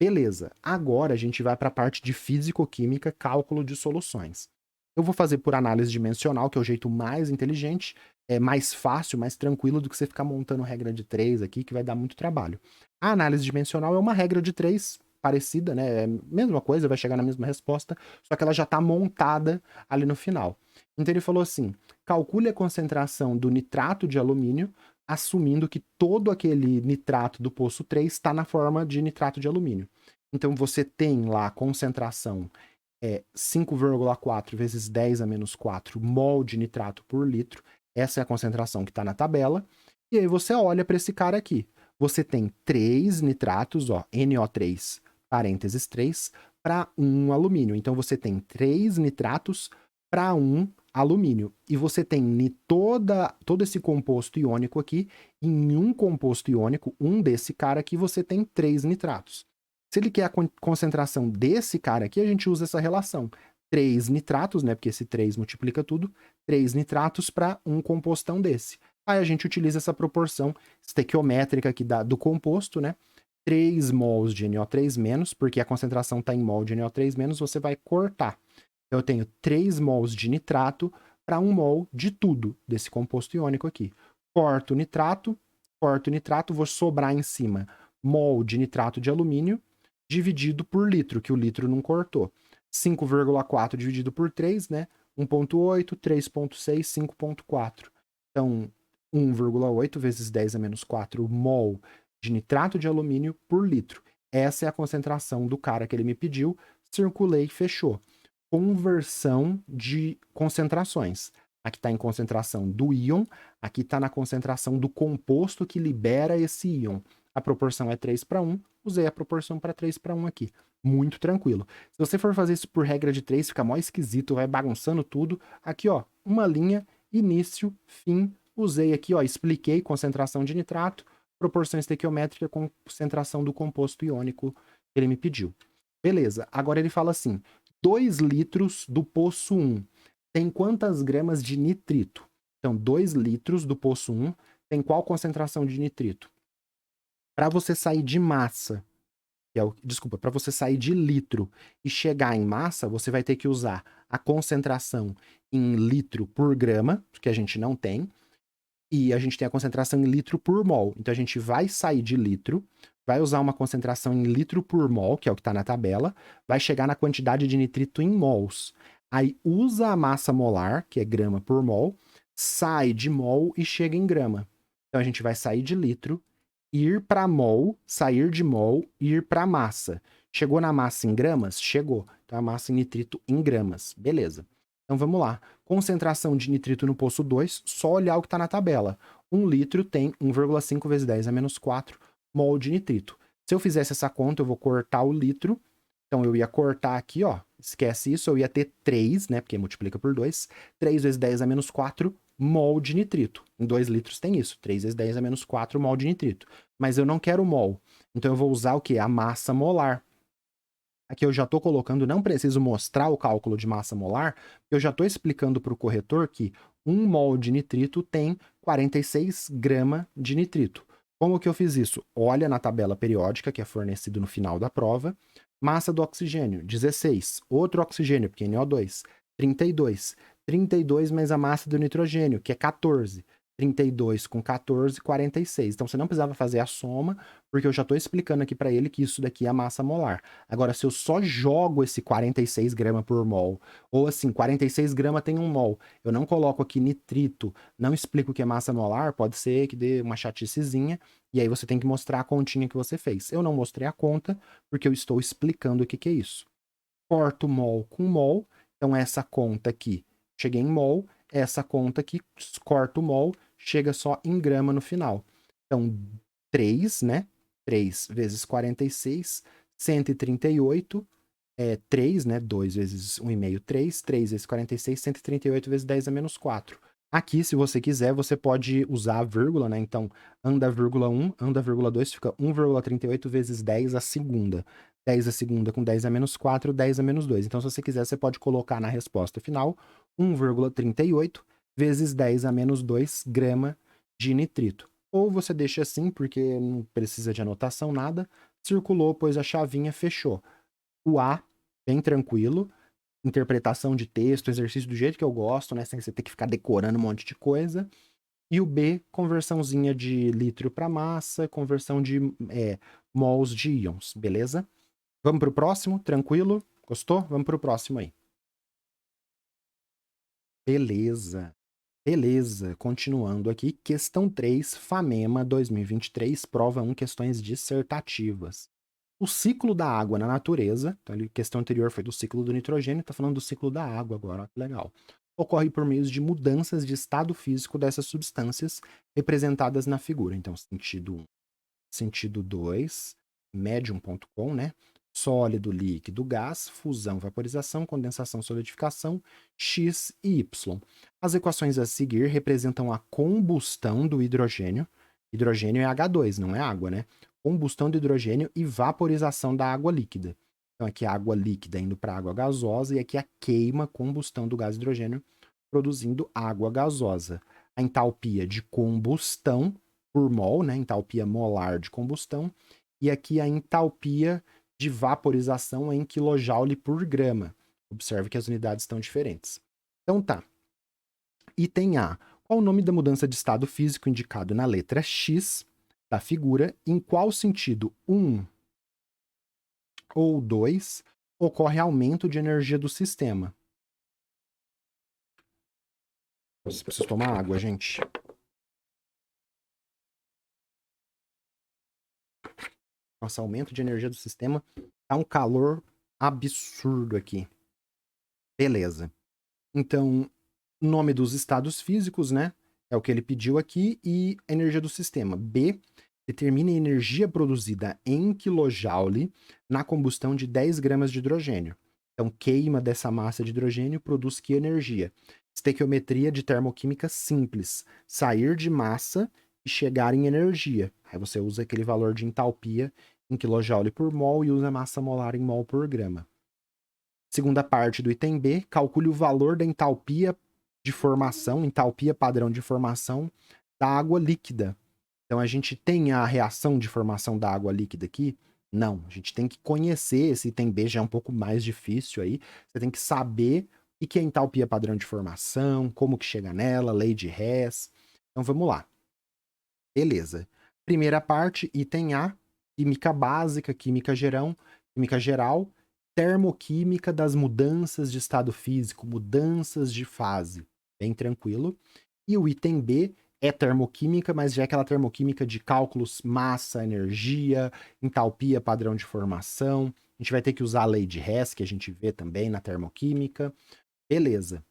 Beleza, agora a gente vai para a parte de físico-química, cálculo de soluções. Eu vou fazer por análise dimensional, que é o jeito mais inteligente, é mais fácil, mais tranquilo do que você ficar montando regra de 3 aqui, que vai dar muito trabalho. A análise dimensional é uma regra de 3 parecida, né? É a mesma coisa, vai chegar na mesma resposta, só que ela já está montada ali no final. Então ele falou assim, calcule a concentração do nitrato de alumínio, assumindo que todo aquele nitrato do poço 3 está na forma de nitrato de alumínio. Então você tem lá a concentração 5,4 vezes 10 a menos 4 mol de nitrato por litro. Essa é a concentração que está na tabela. E aí você olha para esse cara aqui. Você tem 3 nitratos, ó, NO3, parênteses 3, para 1 alumínio. Então você tem 3 nitratos para 1 alumínio. E você tem todo esse composto iônico aqui. Em um composto iônico, um desse cara aqui, você tem 3 nitratos. Se ele quer a concentração desse cara aqui, a gente usa essa relação. 3 nitratos, né? Porque esse 3 multiplica tudo. 3 nitratos para um compostão desse. Aí a gente utiliza essa proporção estequiométrica aqui do composto, né? 3 mols de NO3-, porque a concentração está em mol de NO3-, você vai cortar. Então eu tenho 3 mols de nitrato para 1 mol de tudo desse composto iônico aqui. Corto o nitrato, vou sobrar em cima mol de nitrato de alumínio, dividido por litro, que o litro não cortou. 5,4 dividido por 3, né? 1,8, 3,6, 5,4. Então, 1,8 vezes 10 a menos 4 mol de nitrato de alumínio por litro. Essa é a concentração do cara que ele me pediu. Circulei e fechou. Conversão de concentrações. Aqui está em concentração do íon, aqui está na concentração do composto que libera esse íon. A proporção é 3 para 1, usei a proporção para 3 para 1 aqui. Muito tranquilo. Se você for fazer isso por regra de 3, fica mó esquisito, vai bagunçando tudo. Aqui, ó, uma linha, início, fim. Usei aqui, ó, expliquei concentração de nitrato, proporção estequiométrica, concentração do composto iônico que ele me pediu. Beleza, agora ele fala assim, 2 litros do poço 1 tem quantas gramas de nitrito? Então, 2 litros do poço 1 tem qual concentração de nitrito? Para você sair de massa, para você sair de litro e chegar em massa, você vai ter que usar a concentração em litro por grama, que a gente não tem, e a gente tem a concentração em litro por mol. Então a gente vai sair de litro, vai usar uma concentração em litro por mol, que é o que está na tabela, vai chegar na quantidade de nitrito em mols. Aí usa a massa molar, que é grama por mol, sai de mol e chega em grama. Então a gente vai sair de litro, ir para mol, sair de mol, ir para massa. Chegou na massa em gramas? Chegou. Então a massa em nitrito em gramas. Beleza. Então vamos lá. Concentração de nitrito no poço 2, só olhar o que está na tabela. 1 litro tem 1,5 vezes 10 a menos 4 mol de nitrito. Se eu fizesse essa conta, eu vou cortar o litro. Então eu ia cortar aqui, ó. Esquece isso, eu ia ter 3, né? Porque multiplica por 2. 3 vezes 10 a menos 4 mol de nitrito. Em 2 litros tem isso. 3 vezes 10 a menos 4 mol de nitrito. Mas eu não quero mol. Então eu vou usar o quê? A massa molar. Aqui eu já estou colocando, não preciso mostrar o cálculo de massa molar, eu já estou explicando para o corretor que 1 mol de nitrito tem 46 gramas de nitrito. Como que eu fiz isso? Olha na tabela periódica, que é fornecido no final da prova. Massa do oxigênio, 16. Outro oxigênio, porque NO2, 32. 32 mais a massa do nitrogênio, que é 14. 32 com 14, 46. Então, você não precisava fazer a soma, porque eu já estou explicando aqui para ele que isso daqui é a massa molar. Agora, se eu só jogo esse 46 gramas por mol, ou assim, 46 gramas tem 1 mol, eu não coloco aqui nitrito, não explico o que é massa molar, pode ser que dê uma chaticezinha, e aí você tem que mostrar a continha que você fez. Eu não mostrei a conta, porque eu estou explicando o que é isso. Corto mol com mol, então essa conta aqui, cheguei em mol, essa conta aqui, corto mol, chega só em grama no final. Então, 3, né? 3 vezes 46, 138, 3, né? 2 vezes 1,5, 3. 3 vezes 46, 138 vezes 10 a menos 4. Aqui, se você quiser, você pode usar a vírgula, né? Então, anda vírgula 1, anda vírgula 2, fica 1,38 vezes 10 a segunda. 10 a segunda com 10 a menos 4, 10 a menos 2. Então, se você quiser, você pode colocar na resposta final 1,38 vezes 10 a menos 2 grama de nitrito. Ou você deixa assim, porque não precisa de anotação nada, circulou, pôs a chavinha, fechou. O A, bem tranquilo, interpretação de texto, exercício do jeito que eu gosto, né, sem você ter que ficar decorando um monte de coisa. E o B, conversãozinha de litro para massa, conversão de mols de íons, beleza? Vamos pro próximo, tranquilo? Gostou? Vamos pro próximo aí. Beleza. Beleza, continuando aqui, questão 3, FAMEMA 2023, prova 1, questões dissertativas. O ciclo da água na natureza, então a questão anterior foi do ciclo do nitrogênio, está falando do ciclo da água agora, ó, que legal. Ocorre por meio de mudanças de estado físico dessas substâncias representadas na figura. Então, sentido 1. Sentido 2, medium.com, né? Sólido, líquido, gás, fusão, vaporização, condensação, solidificação, X e Y. As equações a seguir representam a combustão do hidrogênio. Hidrogênio é H2, não é água, né? Combustão do hidrogênio e vaporização da água líquida. Então, aqui a água líquida indo para a água gasosa e aqui a queima, combustão do gás hidrogênio produzindo água gasosa. A entalpia de combustão por mol, né? Entalpia molar de combustão. E aqui a entalpia de vaporização em kJ por grama. Observe que as unidades estão diferentes. Então tá. Item A. Qual o nome da mudança de estado físico indicado na letra X da figura? Em qual sentido 1 ou 2 ocorre aumento de energia do sistema? Preciso tomar água, gente. Nossa, aumento de energia do sistema. Tá um calor absurdo aqui. Beleza. Então, nome dos estados físicos, né? É o que ele pediu aqui. E a energia do sistema. B. Determine a energia produzida em kJ na combustão de 10 gramas de hidrogênio. Então, queima dessa massa de hidrogênio produz que energia? Estequiometria de termoquímica simples. Sair de massa e chegar em energia. Aí você usa aquele valor de entalpia em kJ por mol e usa massa molar em mol por grama. Segunda parte do item B, calcule o valor da entalpia de formação, entalpia padrão de formação da água líquida. Então a gente tem a reação de formação da água líquida aqui? Não, a gente tem que conhecer, esse item B já é um pouco mais difícil aí, você tem que saber o que é entalpia padrão de formação, como que chega nela, lei de Hess. Então vamos lá. Beleza. Primeira parte, item A, química básica, química geral, termoquímica das mudanças de estado físico, mudanças de fase. Bem tranquilo. E o item B é termoquímica, mas já é aquela termoquímica de cálculos massa, energia, entalpia, padrão de formação. A gente vai ter que usar a lei de Hess, que a gente vê também na termoquímica. Beleza.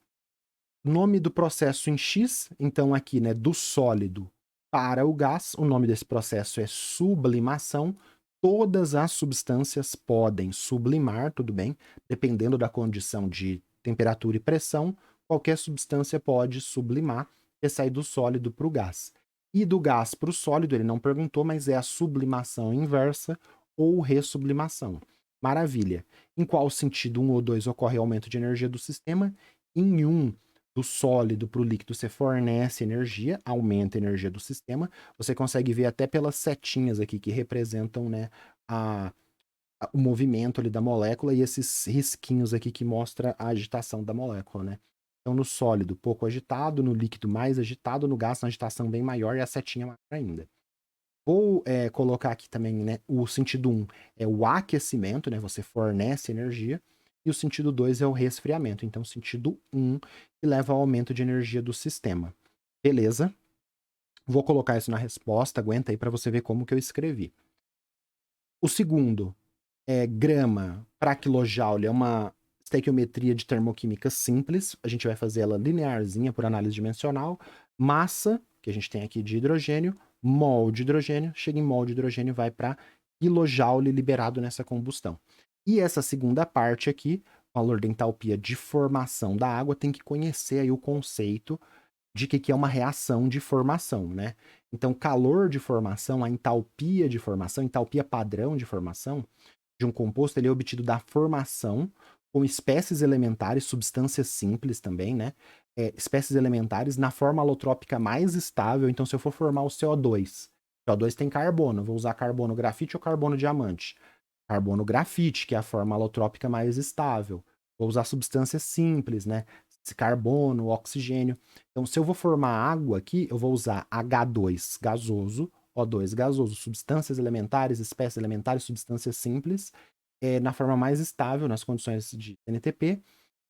Nome do processo em X, então aqui, né, do sólido para o gás, o nome desse processo é sublimação. Todas as substâncias podem sublimar, tudo bem? Dependendo da condição de temperatura e pressão, qualquer substância pode sublimar e sair do sólido para o gás. E do gás para o sólido, ele não perguntou, mas é a sublimação inversa ou ressublimação. Maravilha. Em qual sentido 1 ou 2 ocorre aumento de energia do sistema? Em 1, do sólido para o líquido, você fornece energia, aumenta a energia do sistema. Você consegue ver até pelas setinhas aqui que representam, né, o movimento ali da molécula e esses risquinhos aqui que mostra a agitação da molécula, né? Então, no sólido, pouco agitado, no líquido, mais agitado, no gás, uma agitação bem maior e a setinha maior ainda. Vou colocar aqui também, né, o sentido 1 é o aquecimento, né, você fornece energia, e o sentido 2 é o resfriamento. Então, o sentido 1 que leva ao aumento de energia do sistema. Beleza? Vou colocar isso na resposta, aguenta aí para você ver como que eu escrevi. O segundo é grama para quilojoule, é uma estequiometria de termoquímica simples, a gente vai fazer ela linearzinha por análise dimensional, massa, que a gente tem aqui de hidrogênio, mol de hidrogênio, chega em mol de hidrogênio vai para quilojoule liberado nessa combustão. E essa segunda parte aqui, valor da entalpia de formação da água, tem que conhecer aí o conceito de que é uma reação de formação, né? Então, calor de formação, a entalpia padrão de formação de um composto, ele é obtido da formação com espécies elementares, substâncias simples também, né? Espécies elementares na forma alotrópica mais estável. Então, se eu for formar o CO2, CO2 tem carbono, vou usar carbono grafite ou carbono diamante? Carbono grafite, que é a forma alotrópica mais estável. Vou usar substâncias simples, né? Carbono, oxigênio. Então, se eu vou formar água aqui, eu vou usar H2 gasoso, O2 gasoso, substâncias elementares, espécies elementares, substâncias simples, na forma mais estável, nas condições de NTP,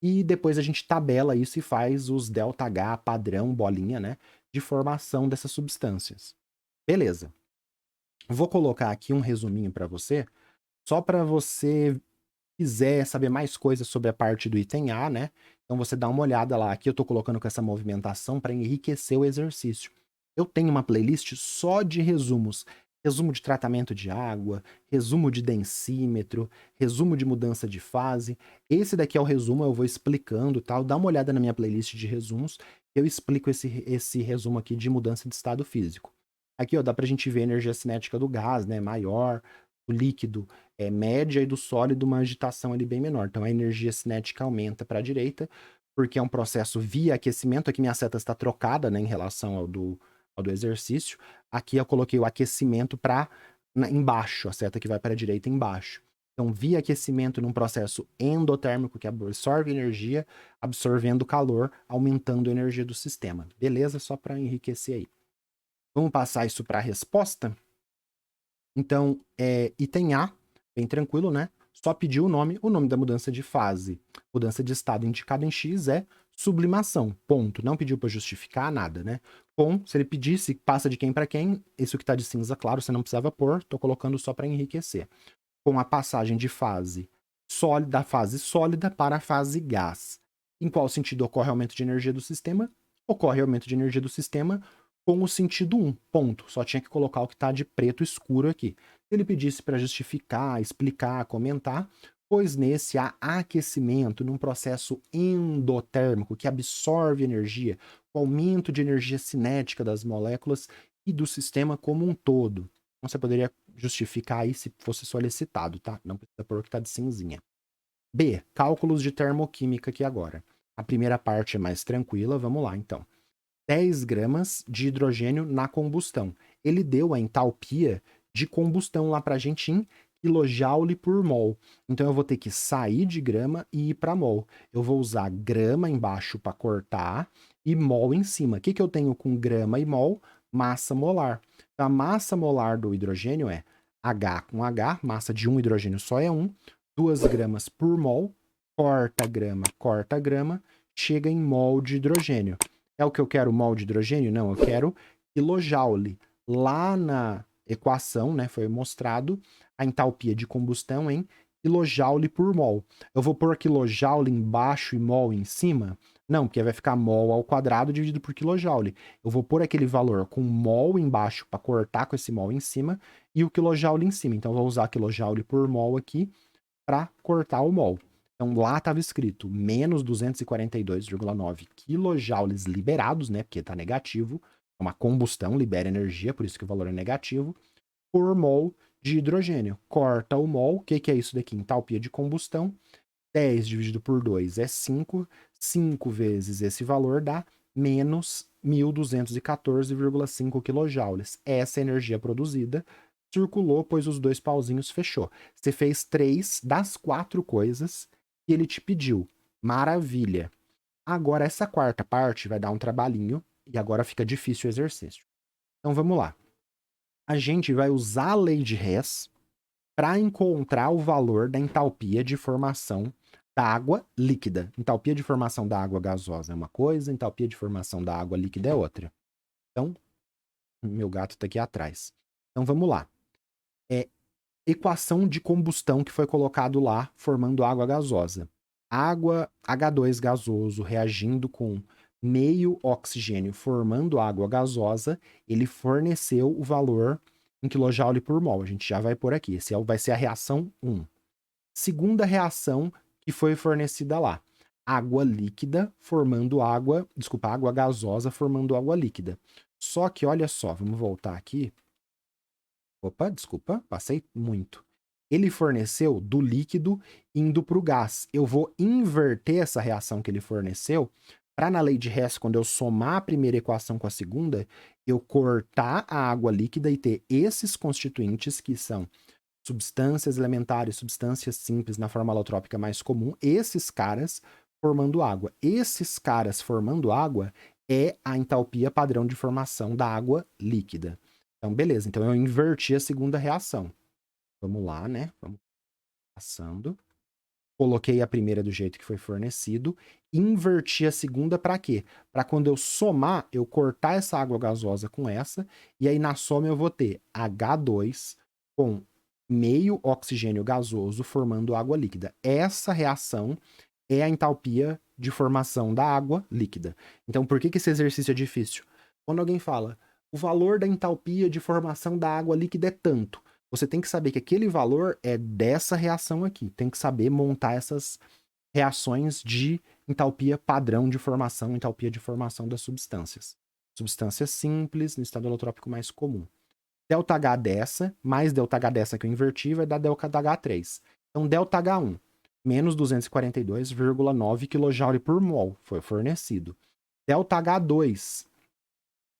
e depois a gente tabela isso e faz os ΔH padrão, bolinha, né, de formação dessas substâncias. Beleza. Vou colocar aqui um resuminho para você, só para você quiser saber mais coisas sobre a parte do item A, né? Então você dá uma olhada lá. Aqui eu tô colocando com essa movimentação para enriquecer o exercício. Eu tenho uma playlist só de resumos. Resumo de tratamento de água, resumo de densímetro, resumo de mudança de fase. Esse daqui é o resumo, eu vou explicando, tal. Dá uma olhada na minha playlist de resumos, eu explico esse resumo aqui de mudança de estado físico. Aqui, ó, dá pra gente ver a energia cinética do gás, né, maior, o líquido média e do sólido uma agitação ali bem menor. Então a energia cinética aumenta para a direita, porque é um processo via aquecimento. Aqui minha seta está trocada, né, em relação ao do exercício. Aqui eu coloquei o aquecimento para embaixo, a seta que vai para a direita embaixo. Então, via aquecimento num processo endotérmico que absorve energia, absorvendo calor, aumentando a energia do sistema. Beleza? Só para enriquecer aí. Vamos passar isso para a resposta? Então, item A, bem tranquilo, né? Só pediu o nome da mudança de fase. Mudança de estado indicada em X é sublimação, ponto. Não pediu para justificar nada, né? Com, se ele pedisse, passa de quem para quem, isso que tá de cinza claro, você não precisava pôr, tô colocando só para enriquecer. Com a passagem de fase sólida, da fase sólida para a fase gás. Em qual sentido ocorre aumento de energia do sistema? Ocorre aumento de energia do sistema com o sentido 1, ponto. Só tinha que colocar o que está de preto escuro aqui. Se ele pedisse para justificar, explicar, comentar, pois nesse há aquecimento num processo endotérmico que absorve energia, o aumento de energia cinética das moléculas e do sistema como um todo. Então você poderia justificar aí se fosse solicitado, tá? Não precisa pôr o que está de cinzinha. B, cálculos de termoquímica aqui agora. A primeira parte é mais tranquila, vamos lá então. 10 gramas de hidrogênio na combustão. Ele deu a entalpia de combustão lá para a gente em quilojoule por mol. Então eu vou ter que sair de grama e ir para mol. Eu vou usar grama embaixo para cortar e mol em cima. O que eu tenho com grama e mol? Massa molar. Então, a massa molar do hidrogênio é H com H, massa de um hidrogênio só é 1, 2 gramas por mol, corta grama, chega em mol de hidrogênio. É o que eu quero, mol de hidrogênio? Não, eu quero quilojoule. Lá na equação, né, foi mostrado a entalpia de combustão em quilojoule por mol. Eu vou pôr quilojoule embaixo e mol em cima? Não, porque vai ficar mol ao quadrado dividido por quilojoule. Eu vou pôr aquele valor com mol embaixo para cortar com esse mol em cima e o quilojoule em cima. Então, eu vou usar quilojoule por mol aqui para cortar o mol. Então lá estava escrito menos 242,9 quilojoules liberados, né? Porque está negativo. Uma combustão libera energia, por isso que o valor é negativo, por mol de hidrogênio. Corta o mol, o que é isso daqui? Entalpia de combustão. 10 dividido por 2 é 5. 5 vezes esse valor dá menos 1.214,5 quilojoules. Essa é a energia produzida circulou, pois os dois pauzinhos fechou. Você fez 3 das 4 coisas que ele te pediu. Maravilha. Agora, essa quarta parte vai dar um trabalhinho e agora fica difícil o exercício. Então, vamos lá. A gente vai usar a lei de Hess para encontrar o valor da entalpia de formação da água líquida. Entalpia de formação da água gasosa é uma coisa, entalpia de formação da água líquida é outra. Então, meu gato está aqui atrás. Então, vamos lá. Equação de combustão que foi colocado lá, formando água gasosa. Água H2 gasoso reagindo com meio oxigênio, formando água gasosa, ele forneceu o valor em kJ por mol. A gente já vai por aqui. Esse vai ser a reação 1. Segunda reação que foi fornecida lá. Água líquida formando água gasosa formando água líquida. Só que, olha só, vamos voltar aqui. Opa, desculpa, passei muito. Ele forneceu do líquido indo para o gás. Eu vou inverter essa reação que ele forneceu para, na lei de Hess, quando eu somar a primeira equação com a segunda, eu cortar a água líquida e ter esses constituintes que são substâncias elementares, substâncias simples na forma alotrópica mais comum, esses caras formando água. Esses caras formando água é a entalpia padrão de formação da água líquida. Então, beleza. Então, eu inverti a segunda reação. Vamos lá, né? Vamos passando. Coloquei a primeira do jeito que foi fornecido. Inverti a segunda para quê? Para quando eu somar, eu cortar essa água gasosa com essa. E aí, na soma, eu vou ter H2 com meio oxigênio gasoso formando água líquida. Essa reação é a entalpia de formação da água líquida. Então, por que esse exercício é difícil? Quando alguém fala, o valor da entalpia de formação da água líquida é tanto, você tem que saber que aquele valor é dessa reação aqui. Tem que saber montar essas reações de entalpia padrão de formação, entalpia de formação das substâncias. Substâncias simples, no estado holotrópico mais comum. ΔH dessa, mais ΔH dessa que eu inverti, vai dar ΔH3. Então, ΔH1, menos 242,9 kJ por mol, foi fornecido. ΔH2,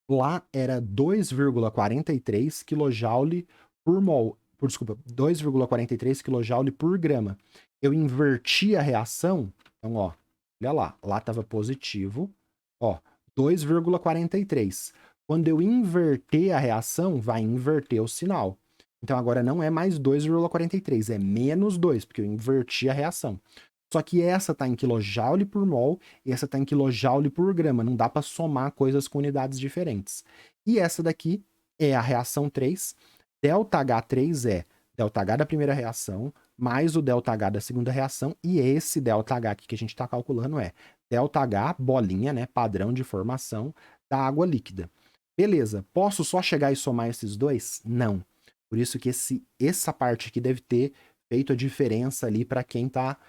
lá era 2,43 kJ por mol, desculpa, 2,43 kJ por grama. Eu inverti a reação, então, ó, olha lá estava positivo, ó, 2,43. Quando eu inverter a reação, vai inverter o sinal. Então, agora não é mais 2,43, é menos 2, porque eu inverti a reação. Só que essa está em kJ por mol e essa está em kJ por grama. Não dá para somar coisas com unidades diferentes. E essa daqui é a reação 3. ΔH3 é ΔH da primeira reação mais o ΔH da segunda reação. E esse ΔH aqui que a gente está calculando é ΔH, bolinha, né, padrão de formação da água líquida. Beleza, posso só chegar e somar esses dois? Não. Por isso que essa parte aqui deve ter feito a diferença ali para quem está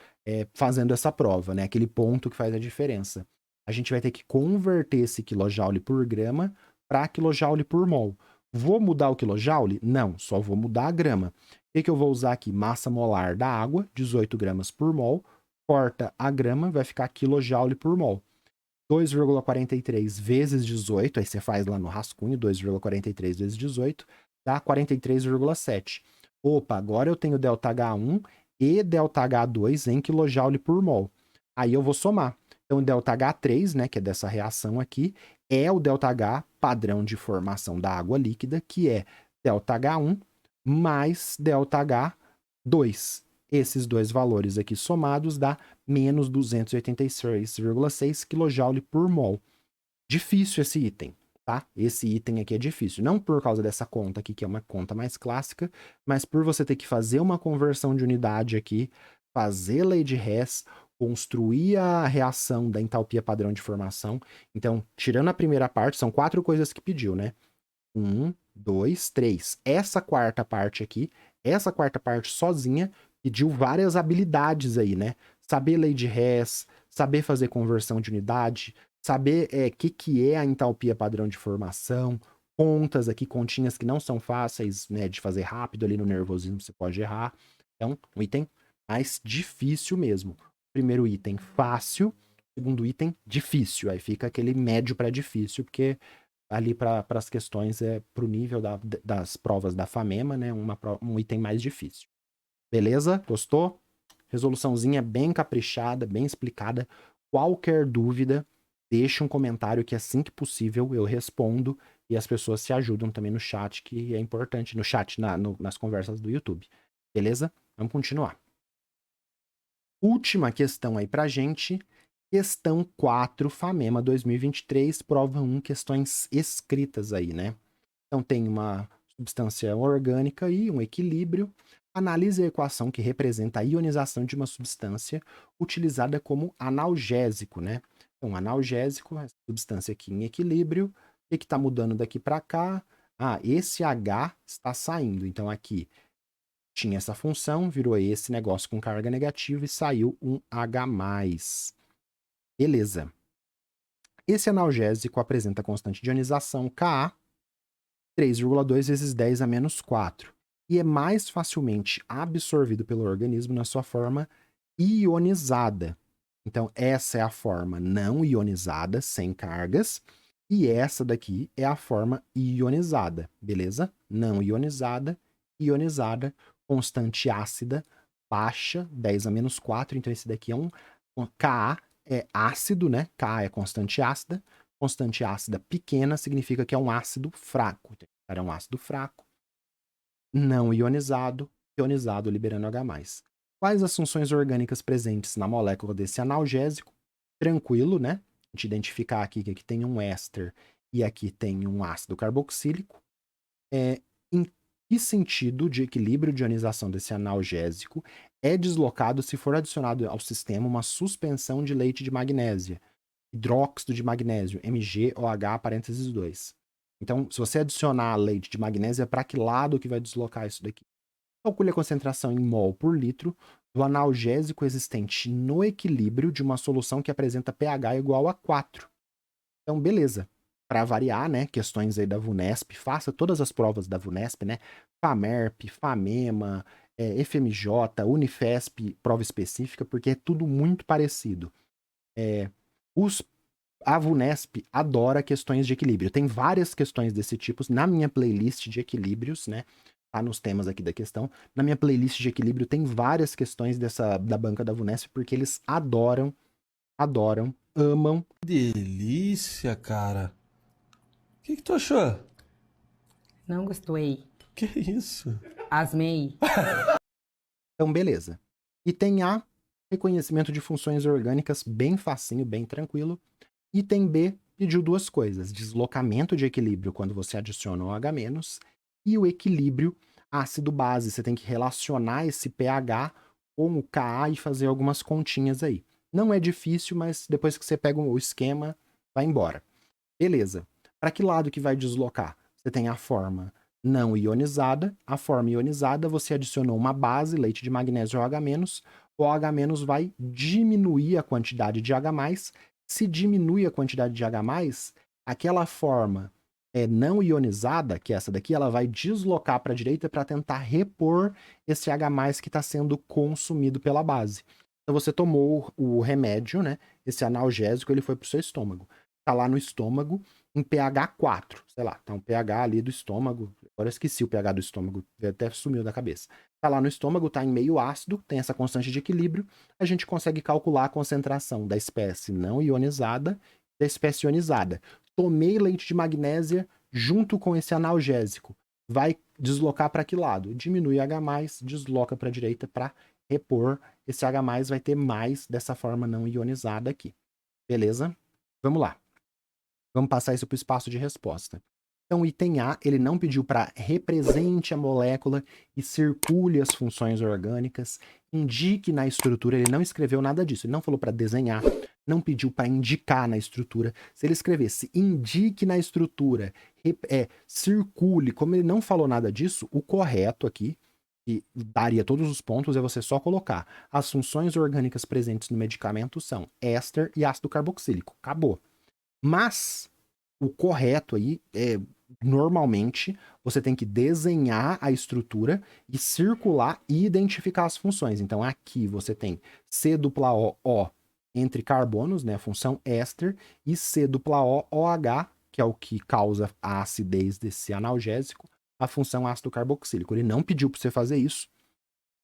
fazendo essa prova, né? Aquele ponto que faz a diferença. A gente vai ter que converter esse kJ por grama para kJ por mol. Vou mudar o kJ? Não, só vou mudar a grama. O que eu vou usar aqui? Massa molar da água, 18 gramas por mol. Corta a grama, vai ficar kJ por mol. 2,43 vezes 18, aí você faz lá no rascunho, 2,43 vezes 18, dá 43,7. Opa, agora eu tenho ΔH1 e ΔH2 em kJ por mol. Aí eu vou somar. Então, ΔH3, né, que é dessa reação aqui, é o ΔH padrão de formação da água líquida, que é ΔH1 mais ΔH2. Esses dois valores aqui somados dá menos 286,6 kJ por mol. Difícil esse item, tá? Esse item aqui é difícil. Não por causa dessa conta aqui, que é uma conta mais clássica, mas por você ter que fazer uma conversão de unidade aqui, fazer lei de Hess, construir a reação da entalpia padrão de formação. Então, tirando a primeira parte, são 4 coisas que pediu, né? 1, 2, 3. Essa quarta parte aqui, essa quarta parte sozinha, pediu várias habilidades aí, né? Saber lei de Hess, saber fazer conversão de unidade, saber o que é a entalpia padrão de formação, contas aqui, continhas que não são fáceis, né, de fazer rápido ali no nervosismo, você pode errar. Então, um item mais difícil mesmo. Primeiro item, fácil. Segundo item, difícil. Aí fica aquele médio para difícil, porque ali para as questões para o nível das provas da FAMEMA, né, um item mais difícil. Beleza? Gostou? Resoluçãozinha bem caprichada, bem explicada, Qualquer dúvida, deixa um comentário que assim que possível eu respondo e as pessoas se ajudam também no chat, que é importante, no chat, nas conversas do YouTube. Beleza? Vamos continuar. Última questão aí pra gente. Questão 4, FAMEMA 2023, prova 1, questões escritas aí, né? Então tem uma substância orgânica e um equilíbrio. Analise a equação que representa a ionização de uma substância utilizada como analgésico, né? Então, analgésico, essa substância aqui em equilíbrio. O que está mudando daqui para cá? Ah, esse H está saindo. Então, aqui tinha essa função, virou esse negócio com carga negativa e saiu um H+. Beleza. Esse analgésico apresenta constante de ionização Ka, 3,2 vezes 10 a menos 4, e é mais facilmente absorvido pelo organismo na sua forma ionizada. Então, essa é a forma não ionizada, sem cargas, e essa daqui é a forma ionizada, beleza? Não ionizada, ionizada, constante ácida, baixa, 10 a menos 4, então esse daqui é um Ka é ácido, né? Ka é constante ácida pequena significa que é um ácido fraco. Então, é um ácido fraco, não ionizado, ionizado liberando H+. Quais as funções orgânicas presentes na molécula desse analgésico? Tranquilo, né? A gente identificar aqui que aqui tem um éster e aqui tem um ácido carboxílico. Em que sentido de equilíbrio de ionização desse analgésico é deslocado se for adicionado ao sistema uma suspensão de leite de magnésia? Hidróxido de magnésio, MgOH, parênteses 2. Então, se você adicionar leite de magnésia, para que lado que vai deslocar isso daqui? Calcule a concentração em mol por litro do analgésico existente no equilíbrio de uma solução que apresenta pH igual a 4. Então, beleza. Para variar, né, questões aí da VUNESP, faça todas as provas da VUNESP, né, FAMERP, FAMEMA, FMJ, Unifesp, prova específica, porque é tudo muito parecido. A VUNESP adora questões de equilíbrio. Tem várias questões desse tipo na minha playlist de equilíbrios, né? Tá nos temas aqui da questão. Na minha playlist de equilíbrio tem várias questões da banca da VUNESP, porque eles adoram, amam. Delícia, cara. O que tu achou? Não gostei. Que isso? Asmei. Então, beleza. Item A, reconhecimento de funções orgânicas, bem facinho, bem tranquilo. Item B, pediu duas coisas: deslocamento de equilíbrio quando você adiciona o H-, e o equilíbrio ácido-base. Você tem que relacionar esse pH com o Ka e fazer algumas continhas aí. Não é difícil, mas depois que você pega o esquema, vai embora. Beleza. Para que lado que vai deslocar? Você tem a forma não ionizada. A forma ionizada, você adicionou uma base, leite de magnésio OH-. O OH- vai diminuir a quantidade de H+. Se diminui a quantidade de H+, aquela forma não ionizada, que é essa daqui, ela vai deslocar para a direita para tentar repor esse H+ que está sendo consumido pela base. Então você tomou o remédio, né? Esse analgésico, ele foi para o seu estômago. Tá lá no estômago, em pH 4, sei lá, tá um pH ali do estômago. Agora eu esqueci o pH do estômago, até sumiu da cabeça. Tá lá no estômago, tá em meio ácido, tem essa constante de equilíbrio, a gente consegue calcular a concentração da espécie não ionizada e da espécie ionizada. Tomei leite de magnésia junto com esse analgésico. Vai deslocar para que lado? Diminui H+, desloca para a direita para repor. Esse H+, vai ter mais dessa forma não ionizada aqui. Beleza? Vamos lá. Vamos passar isso para o espaço de resposta. Então, o item A, ele não pediu para represente a molécula e circule as funções orgânicas, indique na estrutura, ele não escreveu nada disso, ele não falou para desenhar, não pediu para indicar na estrutura. Se ele escrevesse indique na estrutura, circule, como ele não falou nada disso, o correto aqui, que daria todos os pontos, é você só colocar as funções orgânicas presentes no medicamento são éster e ácido carboxílico. Acabou. Mas o correto aí é, normalmente, você tem que desenhar a estrutura e circular e identificar as funções. Então, aqui você tem C-O entre carbonos, né, a função éster, e C-OH, que é o que causa a acidez desse analgésico, a função ácido carboxílico. Ele não pediu para você fazer isso.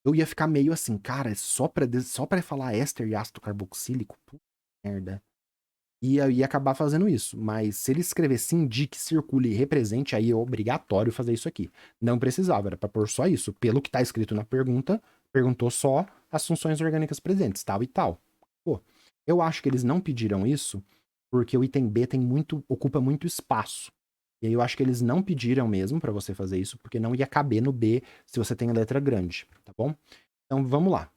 Eu ia ficar meio assim, cara, só para falar éster e ácido carboxílico, merda. Ia acabar fazendo isso. Mas se ele escrevesse indique, circule e represente, aí é obrigatório fazer isso aqui. Não precisava, era pra pôr só isso. Pelo que tá escrito na pergunta, perguntou só as funções orgânicas presentes, tal e tal. Pô, eu acho que eles não pediram isso porque o item B ocupa muito espaço. E aí eu acho que eles não pediram mesmo pra você fazer isso, porque não ia caber no B se você tem a letra grande, tá bom? Então vamos lá.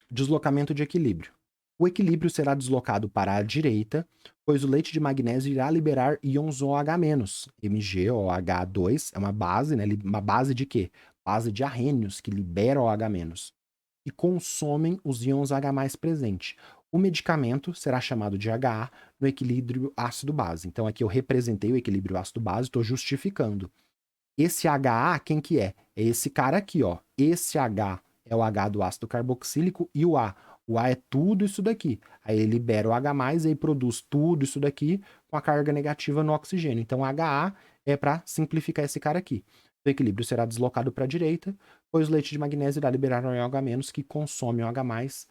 Deslocamento de equilíbrio. O equilíbrio será deslocado para a direita, pois o leite de magnésio irá liberar íons OH-, MgOH2, é uma base, né? Uma base de quê? Base de arrênios, que libera OH-, e consomem os íons H+ presente. O medicamento será chamado de HA no equilíbrio ácido-base. Então aqui eu representei o equilíbrio ácido-base, estou justificando. Esse HA, quem que é? É esse cara aqui, ó. Esse H é o H do ácido carboxílico e o A. O A é tudo isso daqui. Aí ele libera o H+, e aí produz tudo isso daqui com a carga negativa no oxigênio. Então HA é para simplificar esse cara aqui. O equilíbrio será deslocado para a direita, pois o leite de magnésio irá liberar o OH- que consome o H+,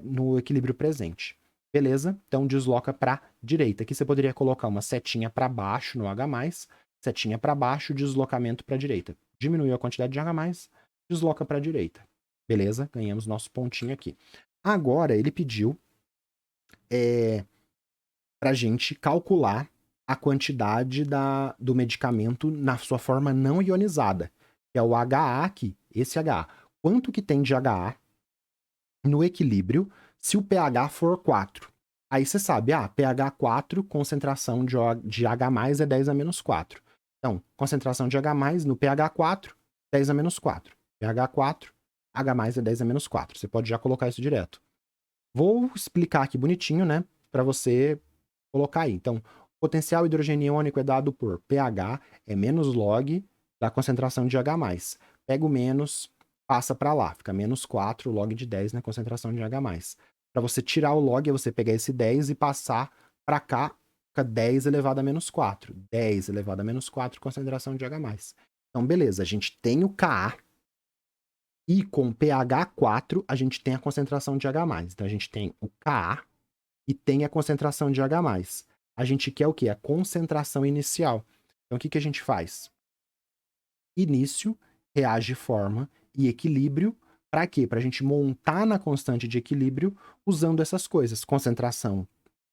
no equilíbrio presente. Beleza? Então desloca para a direita. Aqui você poderia colocar uma setinha para baixo no H+, setinha para baixo, deslocamento para a direita. Diminuiu a quantidade de H+, desloca para a direita. Beleza? Ganhamos nosso pontinho aqui. Agora, ele pediu para a gente calcular a quantidade do medicamento na sua forma não ionizada, que é o HA aqui, esse HA. Quanto que tem de HA no equilíbrio se o pH for 4? Aí você sabe, pH 4, concentração de H+ é 10 a menos 4. Então, concentração de H+ no pH 4, 10 a menos 4. pH 4, H+ é 10 a menos 4. Você pode já colocar isso direto. Vou explicar aqui bonitinho, né? Para você colocar aí. Então, o potencial hidrogênio iônico é dado por pH é menos log da concentração de H+. Pega o menos, passa para lá. Fica menos 4 log de 10 na concentração de H+. Para você tirar o log, é você pegar esse 10 e passar para cá, fica 10 elevado a menos 4. 10 elevado a menos 4, concentração de H+. Então, beleza, a gente tem o Ka, e com pH 4, a gente tem a concentração de H+. Então, a gente tem o Ka e tem a concentração de H+. A gente quer o quê? A concentração inicial. Então, o que a gente faz? Início, reage forma e equilíbrio. Para quê? Para a gente montar na constante de equilíbrio usando essas coisas. Concentração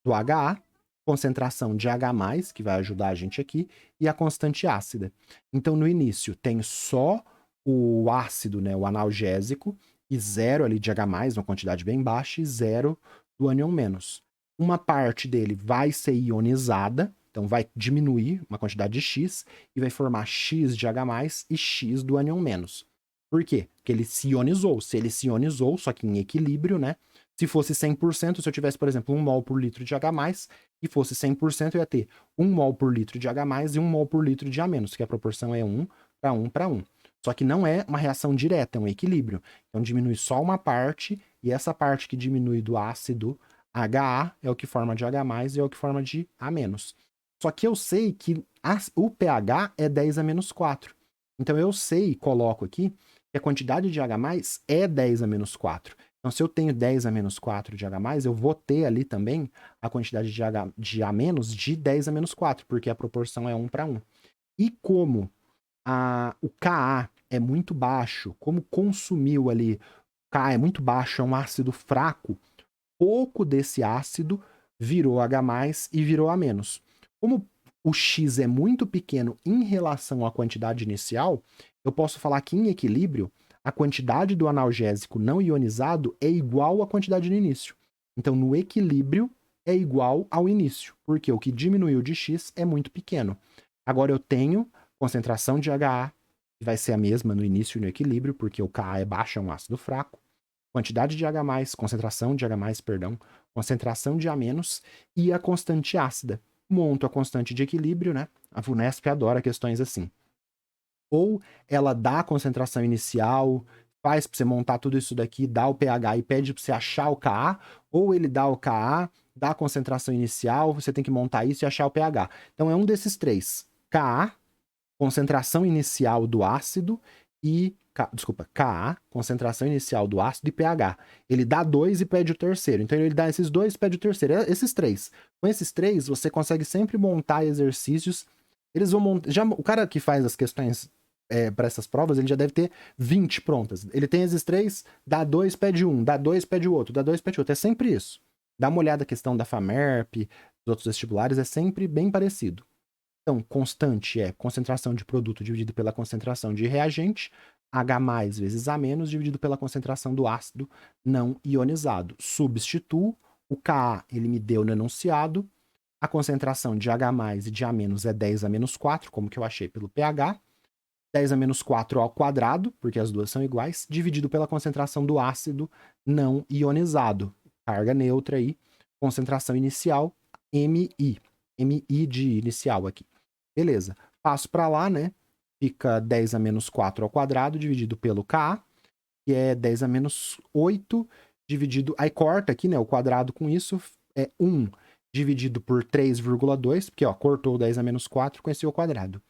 do HA, concentração de H+, que vai ajudar a gente aqui, e a constante ácida. Então, no início, tem só o ácido, né, o analgésico, e 0 ali de H+, uma quantidade bem baixa, e 0 do ânion menos. Uma parte dele vai ser ionizada, então vai diminuir uma quantidade de X e vai formar X de H+, e X do ânion menos. Por quê? Porque ele se ionizou. Se ele se ionizou, só que em equilíbrio, né? Se fosse 100%, se eu tivesse, por exemplo, 1 mol por litro de H+, e fosse 100%, eu ia ter 1 mol por litro de H+, e 1 mol por litro de A-, que a proporção é 1 para 1 para 1. Só que não é uma reação direta, é um equilíbrio. Então diminui só uma parte, e essa parte que diminui do ácido HA é o que forma de H+, e é o que forma de A-. Só que eu sei que o pH é 10 a menos 4. Então eu sei, coloco aqui, que a quantidade de H+ é 10 a menos 4. Então, se eu tenho 10 a menos 4 de H+, eu vou ter ali também a quantidade de A- de 10 a menos 4, porque a proporção é 1 para 1. E como o Ka é muito baixo, como consumiu ali, Ka é muito baixo, é um ácido fraco, pouco desse ácido virou H+ e virou A-. Como o X é muito pequeno em relação à quantidade inicial, eu posso falar que em equilíbrio, a quantidade do analgésico não ionizado é igual à quantidade no início. Então, no equilíbrio, é igual ao início, porque o que diminuiu de X é muito pequeno. Agora eu tenho concentração de HA, que vai ser a mesma no início e no equilíbrio, porque o Ka é baixo, é um ácido fraco. Quantidade de H+, concentração de H+, perdão, concentração de A- e a constante ácida. Monto a constante de equilíbrio, né? A VUNESP adora questões assim. Ou ela dá a concentração inicial, faz para você montar tudo isso daqui, dá o pH e pede para você achar o Ka, ou ele dá o Ka, dá a concentração inicial, você tem que montar isso e achar o pH. Então é um desses três. Ka, concentração inicial do ácido, e Ka, concentração inicial do ácido, e pH. Ele dá 2 e pede o terceiro. Então ele dá esses 2 e pede o terceiro. Esses 3. Com esses 3, você consegue sempre montar exercícios. Eles vão montar. O cara que faz as questões para essas provas, ele já deve ter 20 prontas. Ele tem esses 3, dá 2, pede um, dá 2, pede o outro, dá 2, pede o outro. É sempre isso. Dá uma olhada na questão da FAMERP, dos outros vestibulares, é sempre bem parecido. Então, constante é concentração de produto dividido pela concentração de reagente, H mais vezes A menos dividido pela concentração do ácido não ionizado. Substituo, o Ka ele me deu no enunciado, a concentração de H mais e de A menos é 10 a menos 4, como que eu achei pelo pH, 10 a menos 4 ao quadrado, porque as duas são iguais, dividido pela concentração do ácido não ionizado. Carga neutra aí, concentração inicial, MI. MI de inicial aqui. Beleza. Passo para lá, né? Fica 10 a menos 4 ao quadrado, dividido pelo Ka, que é 10 a menos 8, dividido... Aí corta aqui, né? O quadrado com isso é 1 dividido por 3,2, porque, ó, cortou 10 a menos 4 com esse ao quadrado.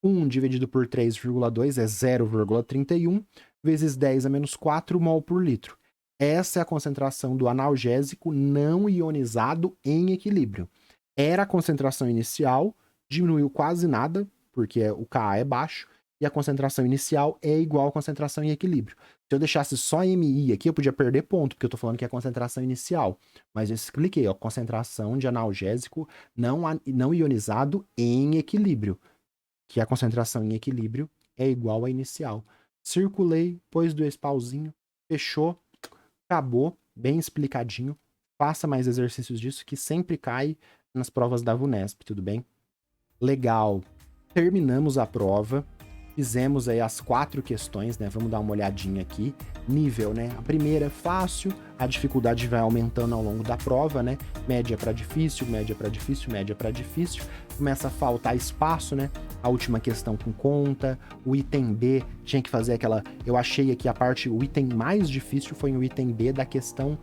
1 dividido por 3,2 é 0,31, vezes 10 a menos 4 mol por litro. Essa é a concentração do analgésico não ionizado em equilíbrio. Era a concentração inicial, diminuiu quase nada, porque o Ka é baixo, e a concentração inicial é igual à concentração em equilíbrio. Se eu deixasse só MI aqui, eu podia perder ponto, porque eu tô falando que é a concentração inicial. Mas eu expliquei, ó, concentração de analgésico não ionizado em equilíbrio, que a concentração em equilíbrio é igual à inicial. Circulei, pôs 2 pauzinhos, fechou, acabou, bem explicadinho. Faça mais exercícios disso, que sempre cai nas provas da VUNESP, tudo bem? Legal. Terminamos a prova. Fizemos aí as 4 questões, né? Vamos dar uma olhadinha aqui. Nível, né? A primeira é fácil, a dificuldade vai aumentando ao longo da prova, né? Média para difícil, média para difícil, média para difícil. Começa a faltar espaço, né? A última questão com conta, o item B tinha que fazer aquela... Eu achei aqui a parte, o item mais difícil foi o item B da questão...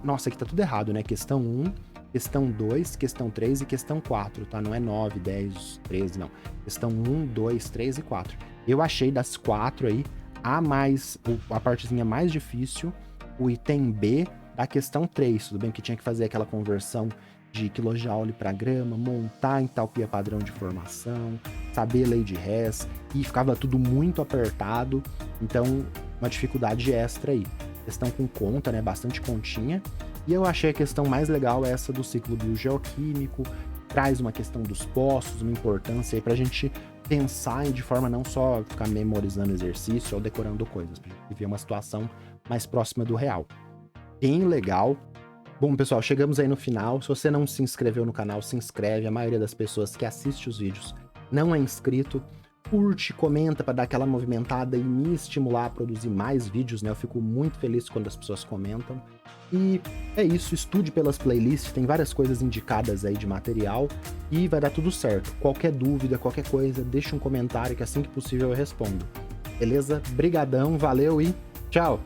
Nossa, aqui tá tudo errado, né? Questão 1, questão 2, questão 3 e questão 4, tá? Não é 9, 10, 13, não. Questão 1, 2, 3 e 4. Eu achei das 4 aí, a partezinha mais difícil, o item B da questão 3. Tudo bem que tinha que fazer aquela conversão de quilojoule para grama, montar entalpia padrão de formação, saber lei de Hess, e ficava tudo muito apertado, então uma dificuldade extra aí. Questão com conta, né? Bastante continha. E eu achei a questão mais legal essa do ciclo biogeoquímico, traz uma questão dos postos, uma importância aí pra gente pensar e de forma não só ficar memorizando exercício ou decorando coisas, pra gente viver uma situação mais próxima do real. Bem legal. Bom, pessoal, chegamos aí no final. Se você não se inscreveu no canal, se inscreve. A maioria das pessoas que assiste os vídeos não é inscrito. Curte, comenta para dar aquela movimentada e me estimular a produzir mais vídeos, né? Eu fico muito feliz quando as pessoas comentam. E é isso, estude pelas playlists, tem várias coisas indicadas aí de material e vai dar tudo certo. Qualquer dúvida, qualquer coisa, deixa um comentário que assim que possível eu respondo. Beleza? Brigadão, valeu e tchau!